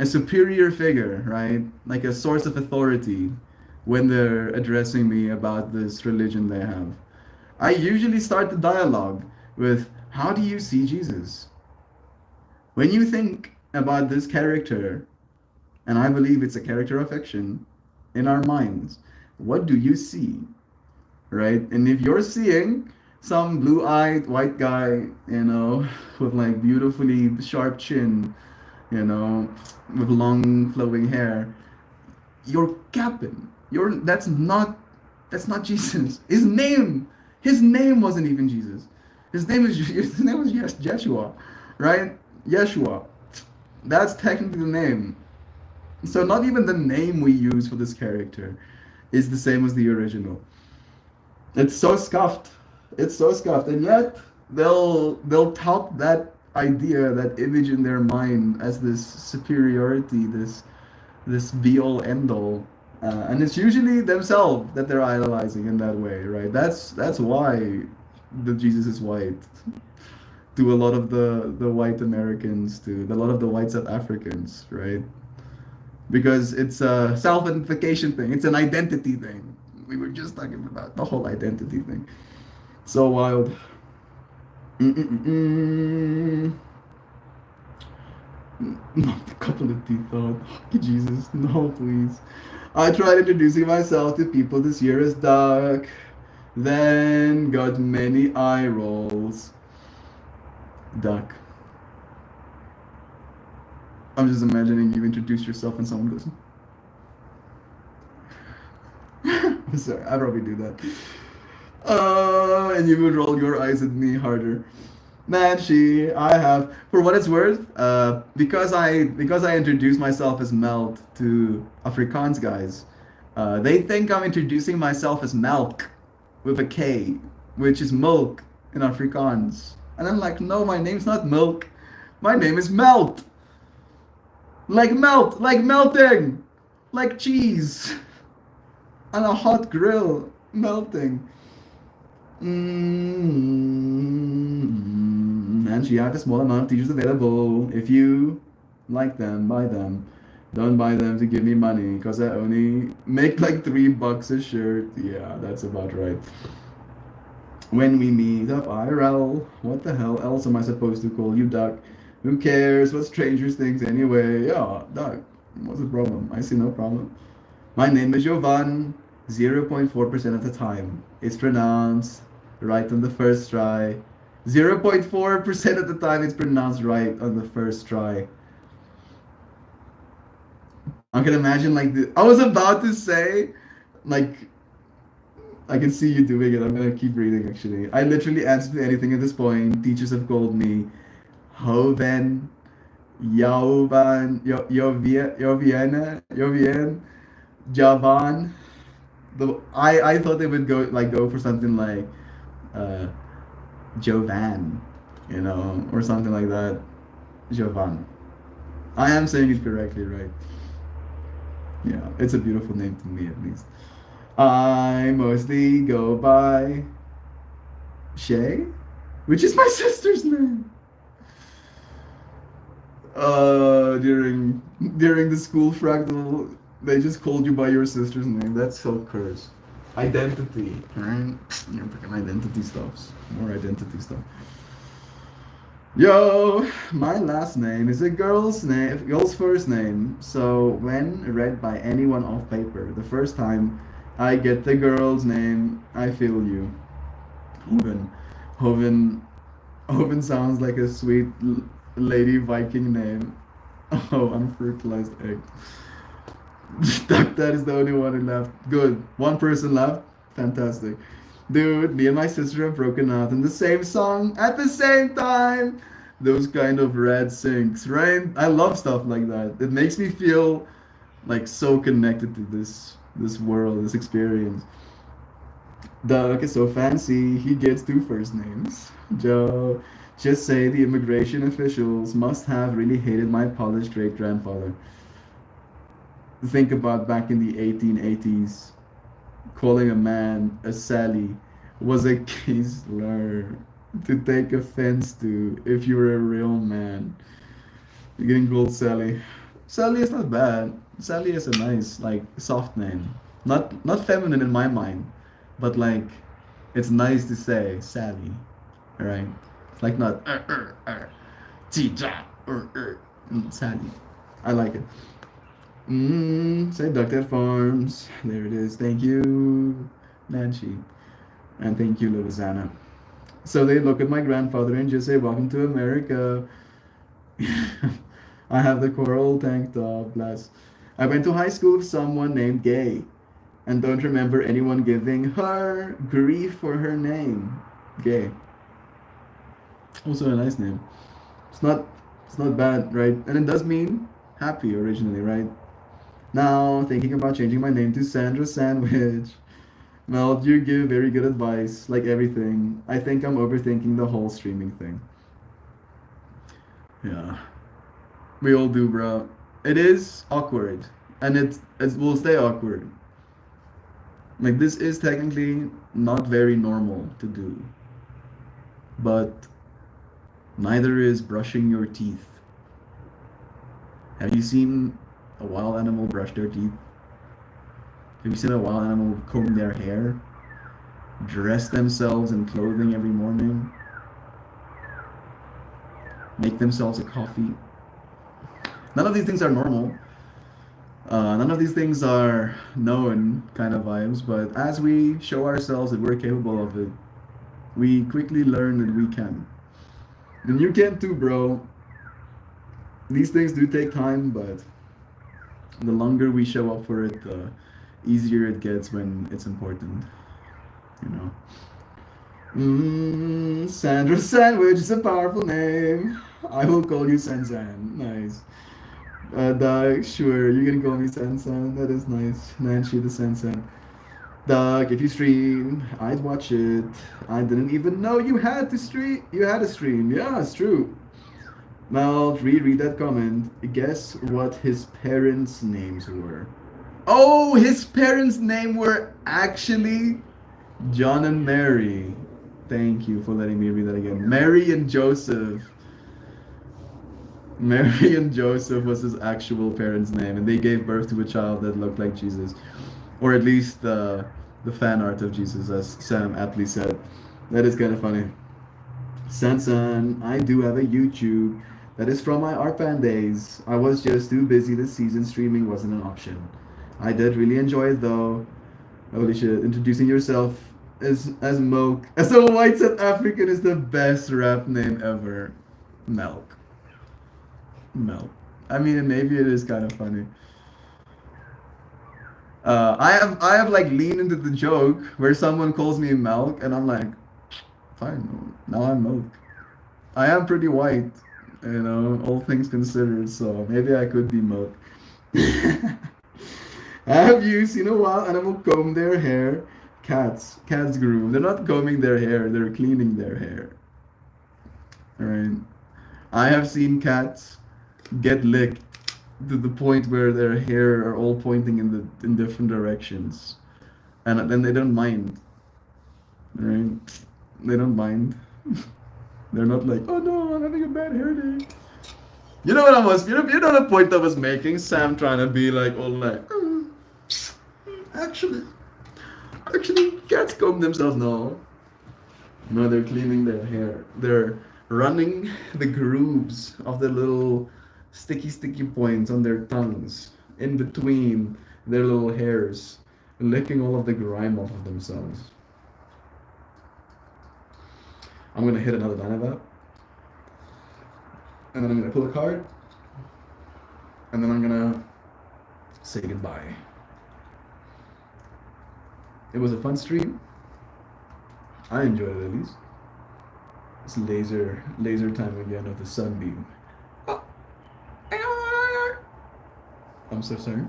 superior figure, right? Like a source of authority when they're addressing me about this religion they have. I usually start the dialogue with, how do you see Jesus? When you think about this character, and I believe it's a character of fiction in our minds, what do you see? Right? And if you're seeing some blue-eyed white guy, with like beautifully sharp chin, with long flowing hair, you're capping. That's not Jesus. His name wasn't even Jesus. His name was Yeshua, right? Yeshua. That's technically the name. So not even the name we use for this character is the same as the original. It's so scuffed. It's so scuffed, and yet they'll tout that idea, that image in their mind as this superiority, this be all end all, and it's usually themselves that they're idolizing in that way, right? That's why the Jesus is white to a lot of the white Americans, to a lot of the white South Africans, right? Because it's a self-identification thing. It's an identity thing. We were just talking about the whole identity thing. So wild. Mm-mm-mm. Not a couple of teeth out. Jesus, no, please. I tried introducing myself to people this year as Duck, then got many eye rolls. Duck. I'm just imagining you introduce yourself and someone goes, I'm sorry, I'd probably do that. And you would roll your eyes at me harder. Man, I have, for what it's worth, because I introduced myself as Melt to Afrikaans guys, they think I'm introducing myself as Melk with a K, which is milk in Afrikaans. And I'm like, no, my name's not Milk. My name is Melt. Like melting, like cheese on a hot grill, melting. And she have a small amount of teachers available. If you like them, buy them. Don't buy them to give me money, because I only make like $3 a shirt. Yeah, that's about right. When we meet up IRL, what the hell else am I supposed to call you, Duck? Who cares what strangers think anyway? Yeah, Duck, what's the problem? I see no problem. My name is Jovan. 0.4% of the time it's pronounced right on the first try. 0.4% of the time it's pronounced right on the first try. I can imagine like I was about to say, like, I can see you doing it. I'm gonna keep reading actually. I literally answered to anything at this point. Teachers have called me Hoven, Jovan, Jovien, Javan. I thought they would go for something like uh, Jovan, or something like that. Jovan. I am saying it correctly, right? Yeah, it's a beautiful name to me at least. I mostly go by Shay, which is my sister's name. During the school fractal, they just called you by your sister's name. That's so cursed. Identity, right? You're fucking identity stuffs. More identity stuff. Yo, my last name is a girl's first name. So when read by anyone off paper, the first time I get the girl's name, I feel you. Hoven, Hoven, Hoven sounds like a sweet lady Viking name. Oh, unfertilized egg. That is the only one who left. Good. One person left. Fantastic. Dude, me and my sister have broken out in the same song at the same time. Those kind of red syncs, right? I love stuff like that. It makes me feel like so connected to this world, this experience. Doug is so fancy, he gets two first names. Joe, just say the immigration officials must have really hated my polished great grandfather. Think about back in the 1880s, calling a man a Sally was a case slur to take offense to if you were a real man. You're getting called Sally. Sally is not bad. Sally is a nice, like, soft name. Not feminine in my mind, but like, it's nice to say Sally, right? It's like not Tija Sally. I like it. Say Ducktail Farms. There it is. Thank you, Nancy. And thank you, Lilizana. So they look at my grandfather and just say, Welcome to America. I have the coral tank top, bless. I went to high school with someone named Gay and don't remember anyone giving her grief for her name. Gay. Also a nice name. It's not it's not bad, right? And it does mean happy originally, right? Now thinking about changing my name to Sandra Sandwich. Well, you give very good advice, like everything. I think I'm overthinking the whole streaming thing. Yeah. We all do, bro. It is awkward. And it will stay awkward. Like, this is technically not very normal to do. But neither is brushing your teeth. Have you seen a wild animal brush their teeth? Have you seen a wild animal comb their hair? Dress themselves in clothing every morning? Make themselves a coffee? None of these things are normal. None of these things are known kind of vibes, but as we show ourselves that we're capable of it, we quickly learn that we can. And you can too, bro. These things do take time, but the longer we show up for it, the easier it gets when it's important, you know. Sandra Sandwich is a powerful name. I will call you Sansan. Nice. Doug, sure, you can call me Sansan. That is nice. Nancy the Sansan. Doug, if you stream, I'd watch it. I didn't even know you had to stream. You had a stream. Yeah, it's true. Now reread that comment. Guess what his parents' names were. Oh, his parents' name were actually John and Mary. Thank you for letting me read that again. Mary and Joseph. Mary and Joseph was his actual parents' name, and they gave birth to a child that looked like Jesus, or at least the fan art of Jesus, as Sam aptly said. That is kind of funny. Sansan, I do have a YouTube. That is from my art band days. I was just too busy this season. Streaming wasn't an option. I did really enjoy it though. Holy shit! Introducing yourself as Milk as a white South African is the best rap name ever. Milk. Milk. I mean, maybe it is kind of funny. I have like leaned into the joke where someone calls me Milk, and I'm like, fine. Now I'm Milk. I am pretty white, all things considered. So maybe I could be Milk. Have you seen a wild animal comb their hair? Cats. Cats groom. They're not combing their hair, they're cleaning their hair. Alright. I have seen cats get licked to the point where their hair are all pointing in different directions. And then they don't mind. Right? They don't mind. They're not like, oh no, I'm having a bad hair day. You know what I was, you know the point I was making? Sam trying to be like, all like, actually, cats comb themselves. No. No, they're cleaning their hair. They're running the grooves of the little sticky points on their tongues in between their little hairs, licking all of the grime off of themselves. I'm gonna hit another Dynavap. And then I'm gonna pull a card. And then I'm gonna say goodbye. It was a fun stream. I enjoyed it at least. It's laser time again of the sunbeam. I'm so sorry.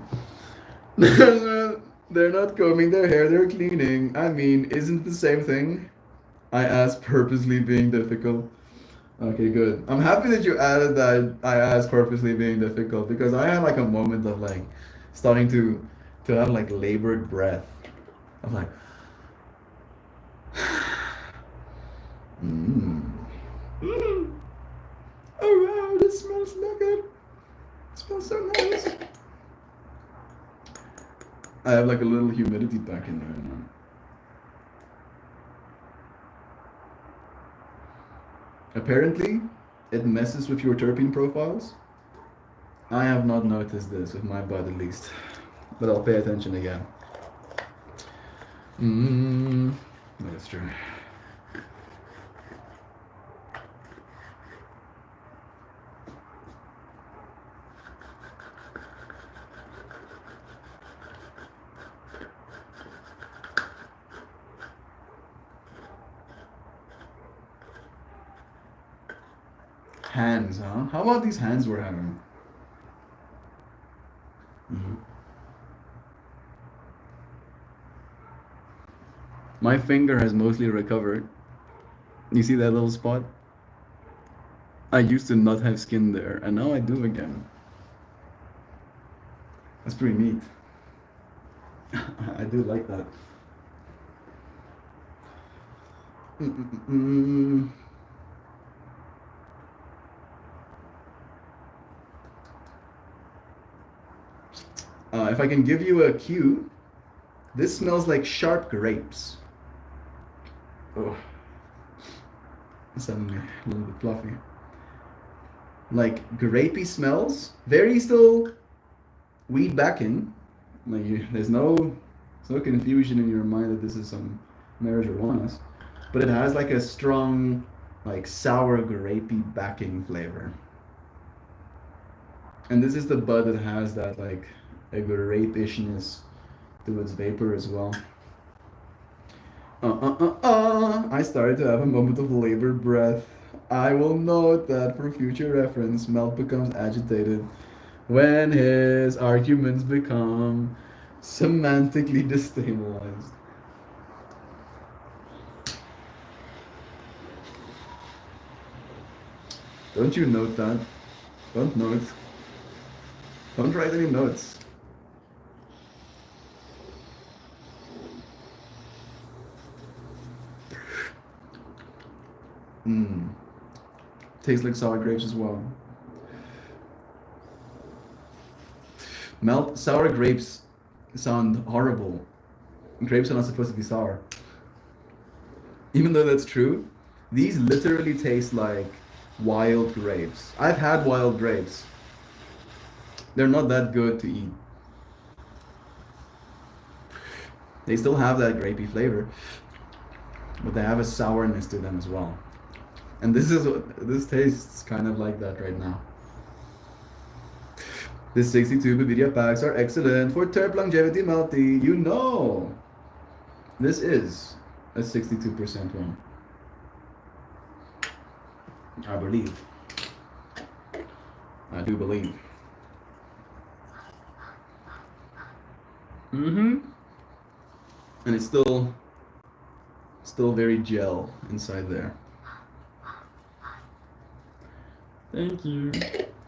They're not combing their hair, they're cleaning. I mean, isn't the same thing? I asked purposely being difficult. Okay, good. I'm happy that you added that I asked purposely being difficult because I had like a moment of like starting to have like labored breath. I'm like, oh wow, this smells so good. It smells so nice. I have like a little humidity back in there now. Apparently, it messes with your terpene profiles. I have not noticed this with my bud at least, but I'll pay attention again. That's true. Hands, huh? How about these hands we're having? My finger has mostly recovered. You see that little spot? I used to not have skin there, and now I do again. That's pretty neat. I do like that. Mm-mm-mm. If I can give you a cue, this smells like sharp grapes. Oh, suddenly a little bit fluffy. Like grapey smells, very still weed backing. Like there's no confusion in your mind that this is some marijuana, but it has like a strong, like sour grapey backing flavor. And this is the bud that has that like a grape-ishness to its vapor as well. I started to have a moment of labored breath. I will note that for future reference, Melt becomes agitated when his arguments become semantically destabilized. Don't you note that? Don't note. Don't write any notes. Mmm. Tastes like sour grapes as well. Melt sour grapes sound horrible. Grapes are not supposed to be sour. Even though that's true, these literally taste like wild grapes. I've had wild grapes. They're not that good to eat. They still have that grapey flavor, but they have a sourness to them as well. And this tastes kind of like that right now. The 62 Bavaria packs are excellent for terp longevity melty. You know, this is a 62% one. I believe. I do believe. Mm-hmm. And it's still very gel inside there. Thank you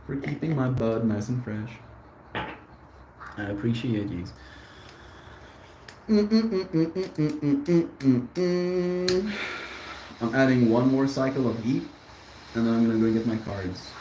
for keeping my bud nice and fresh. I appreciate you. I'm adding one more cycle of heat, and then I'm gonna go get my cards.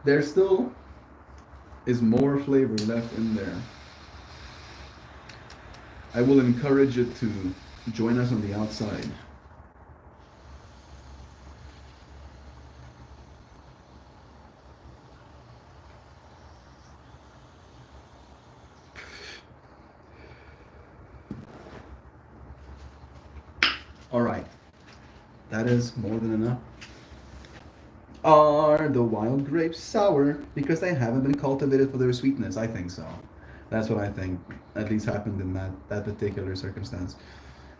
There still is more flavor left in there. I will encourage it to join us on the outside. All right, that is more than enough. Are the wild grapes sour because they haven't been cultivated for their sweetness? I think so. That's what I think at least happened in that particular circumstance.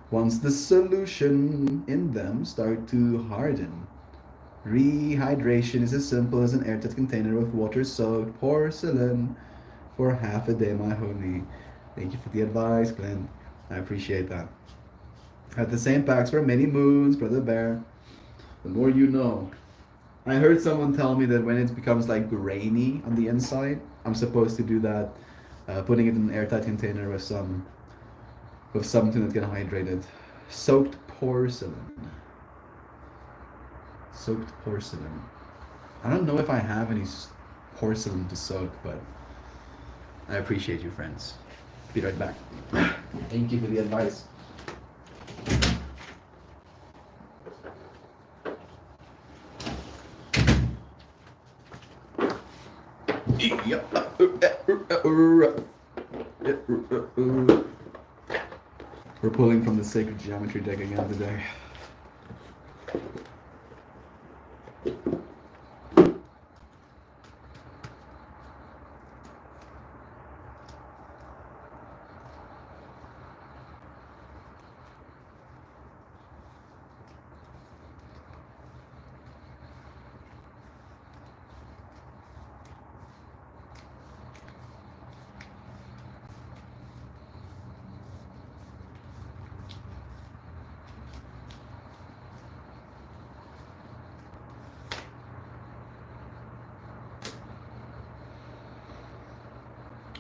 Once the solution in them start to harden, rehydration is as simple as an airtight container with water-soaked porcelain for half a day, my homie. Thank you for the advice, Glenn. I appreciate that. Had the same packs for many moons, Brother Bear. The more you know. I heard someone tell me that when it becomes like grainy on the inside, I'm supposed to do that, putting it in an airtight container with something that can hydrate it. Soaked porcelain. Soaked porcelain. I don't know if I have any porcelain to soak, but I appreciate you, friends. Be right back. Thank you for the advice. We're pulling from the sacred geometry deck again today.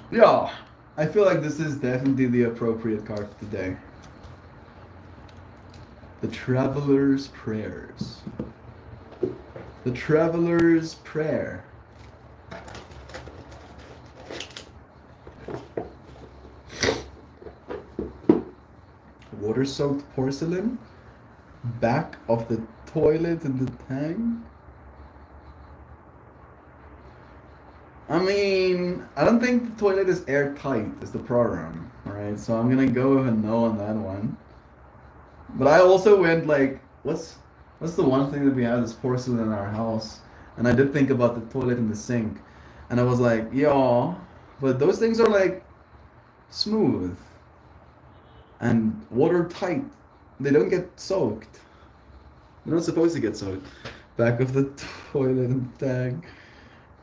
Yeah, I feel like this is definitely the appropriate card for today. The Traveler's Prayers. The Traveler's Prayer. Water-soaked porcelain. Back of the toilet in the tank. I mean, I don't think the toilet is airtight, is the problem, right? So I'm gonna go with a no on that one. But I also went like, what's the one thing that we have that's porcelain in our house? And I did think about the toilet and the sink, and I was like, yeah, but those things are like smooth and watertight. They don't get soaked. They're not supposed to get soaked. Back of the toilet and tank.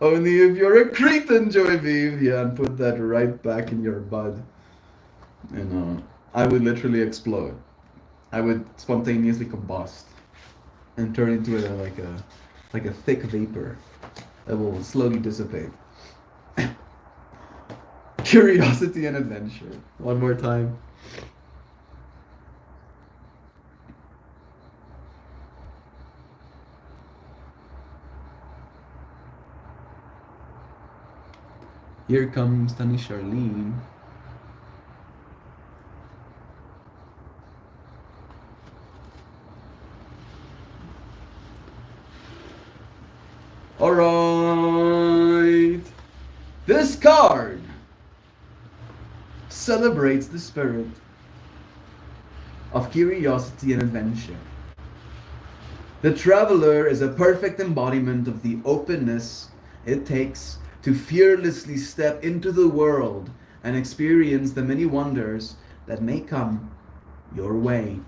Only if you're a Cretan, Joy Vivian, put that right back in your bud. You know, I would literally explode. I would spontaneously combust and turn into like a thick vapor that will slowly dissipate. Curiosity and adventure. One more time. Here comes Tani Charlene. Alright. This card celebrates the spirit of curiosity and adventure. The traveler is a perfect embodiment of the openness it takes to fearlessly step into the world and experience the many wonders that may come your way.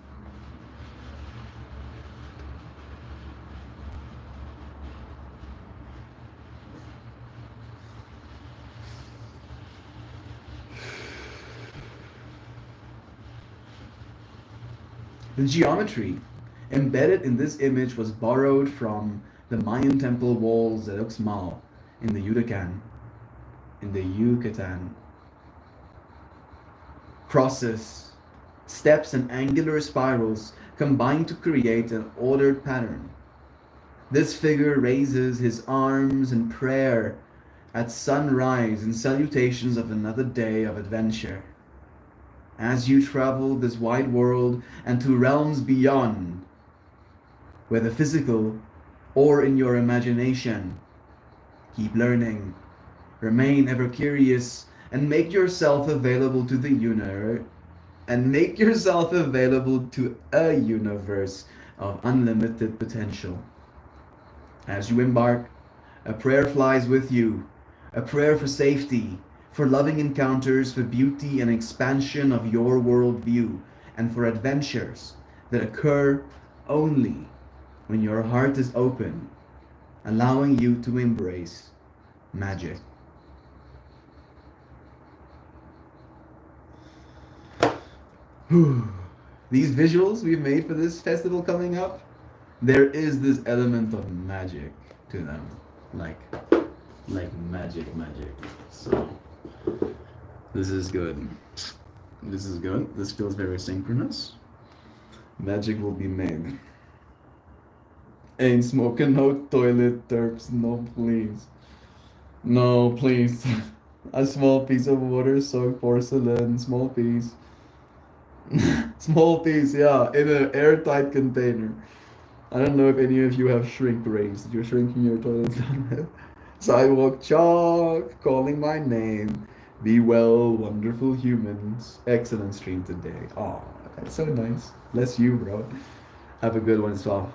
The geometry embedded in this image was borrowed from the Mayan temple walls at Uxmal in the Yucatan. Crosses, steps, and angular spirals combine to create an ordered pattern. This figure raises his arms in prayer at sunrise in salutations of another day of adventure. As you travel this wide world and to realms beyond, whether physical or in your imagination, keep learning, remain ever curious, and make yourself available to the universe, and make yourself available to a universe of unlimited potential. As you embark, a prayer flies with you, a prayer for safety, for loving encounters, for beauty and expansion of your worldview, and for adventures that occur only when your heart is open, allowing you to embrace magic. These visuals we've made for this festival coming up, there is this element of magic to them. Like magic. So this is good. This is good. This feels very synchronous. Magic will be made. Ain't smoking no toilet terps. No, please. No, please. A small piece of water soaked porcelain. Small piece. Small piece, yeah, in an airtight container. I don't know if any of you have shrink rays that you're shrinking your toilets down with. Sidewalk chalk, calling my name. Be well, wonderful humans. Excellent stream today. Oh, that's so nice. Bless you, bro. Have a good one as well.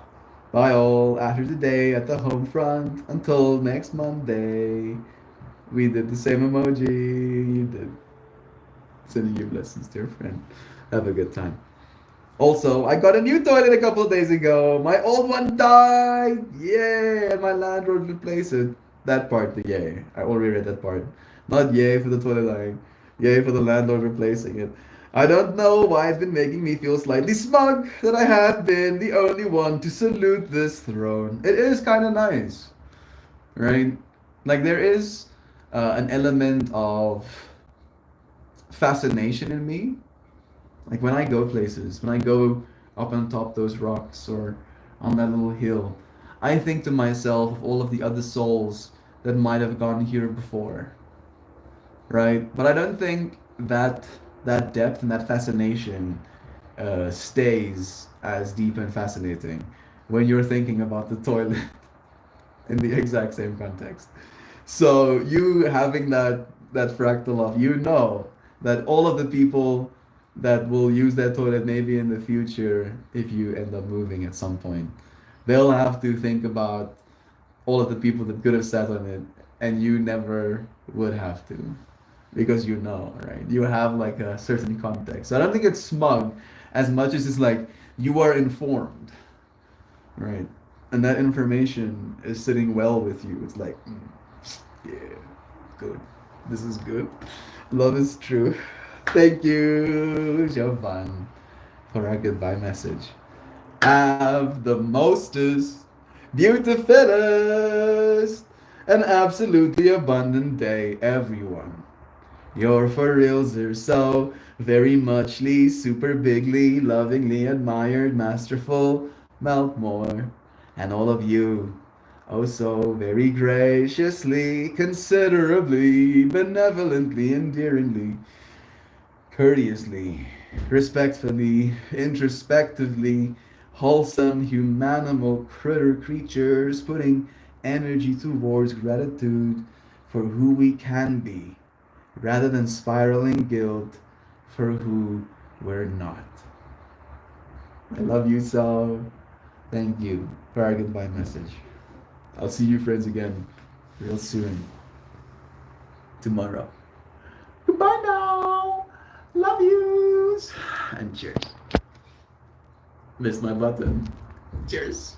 Bye all. After today at the home front. Until next Monday. We did the same emoji. You did. Sending you blessings, dear friend. Have a good time. Also, I got a new toilet a couple of days ago. My old one died. Yay! And my landlord replaced it. That part, the yay. I already read that part. Not yay for the toilet line. Yay for the landlord replacing it. I don't know why it's been making me feel slightly smug that I have been the only one to salute this throne. It is kind of nice, right? Like there is an element of fascination in me. Like when I go places, when I go up on top those rocks or on that little hill, I think to myself of all of the other souls that might have gone here before, right? But I don't think that that depth and that fascination stays as deep and fascinating when you're thinking about the toilet in the exact same context. So you having that fractal of, you know that all of the people that will use that toilet maybe in the future, if you end up moving at some point, they'll have to think about all of the people that could have sat on it, and you never would have to, because you know, right? You have like a certain context. So I don't think it's smug as much as it's like you are informed, right? And that information is sitting well with you. It's like, yeah, good. This is good. Love is true. Thank you, Jovan, for our goodbye message. Have the mostest, beautifulest, and absolutely abundant day, everyone. You're for reals, are so very muchly, super bigly, lovingly admired, masterful, Meltmore, and all of you, oh so very graciously, considerably, benevolently, endearingly, courteously, respectfully, introspectively, wholesome, humanimal critter creatures, putting energy towards gratitude for who we can be, rather than spiraling guilt for who we're not. I love you so. Thank you for our goodbye message. I'll see you friends again real soon. Tomorrow. Goodbye now. Love yous. And cheers. Missed my button. Cheers.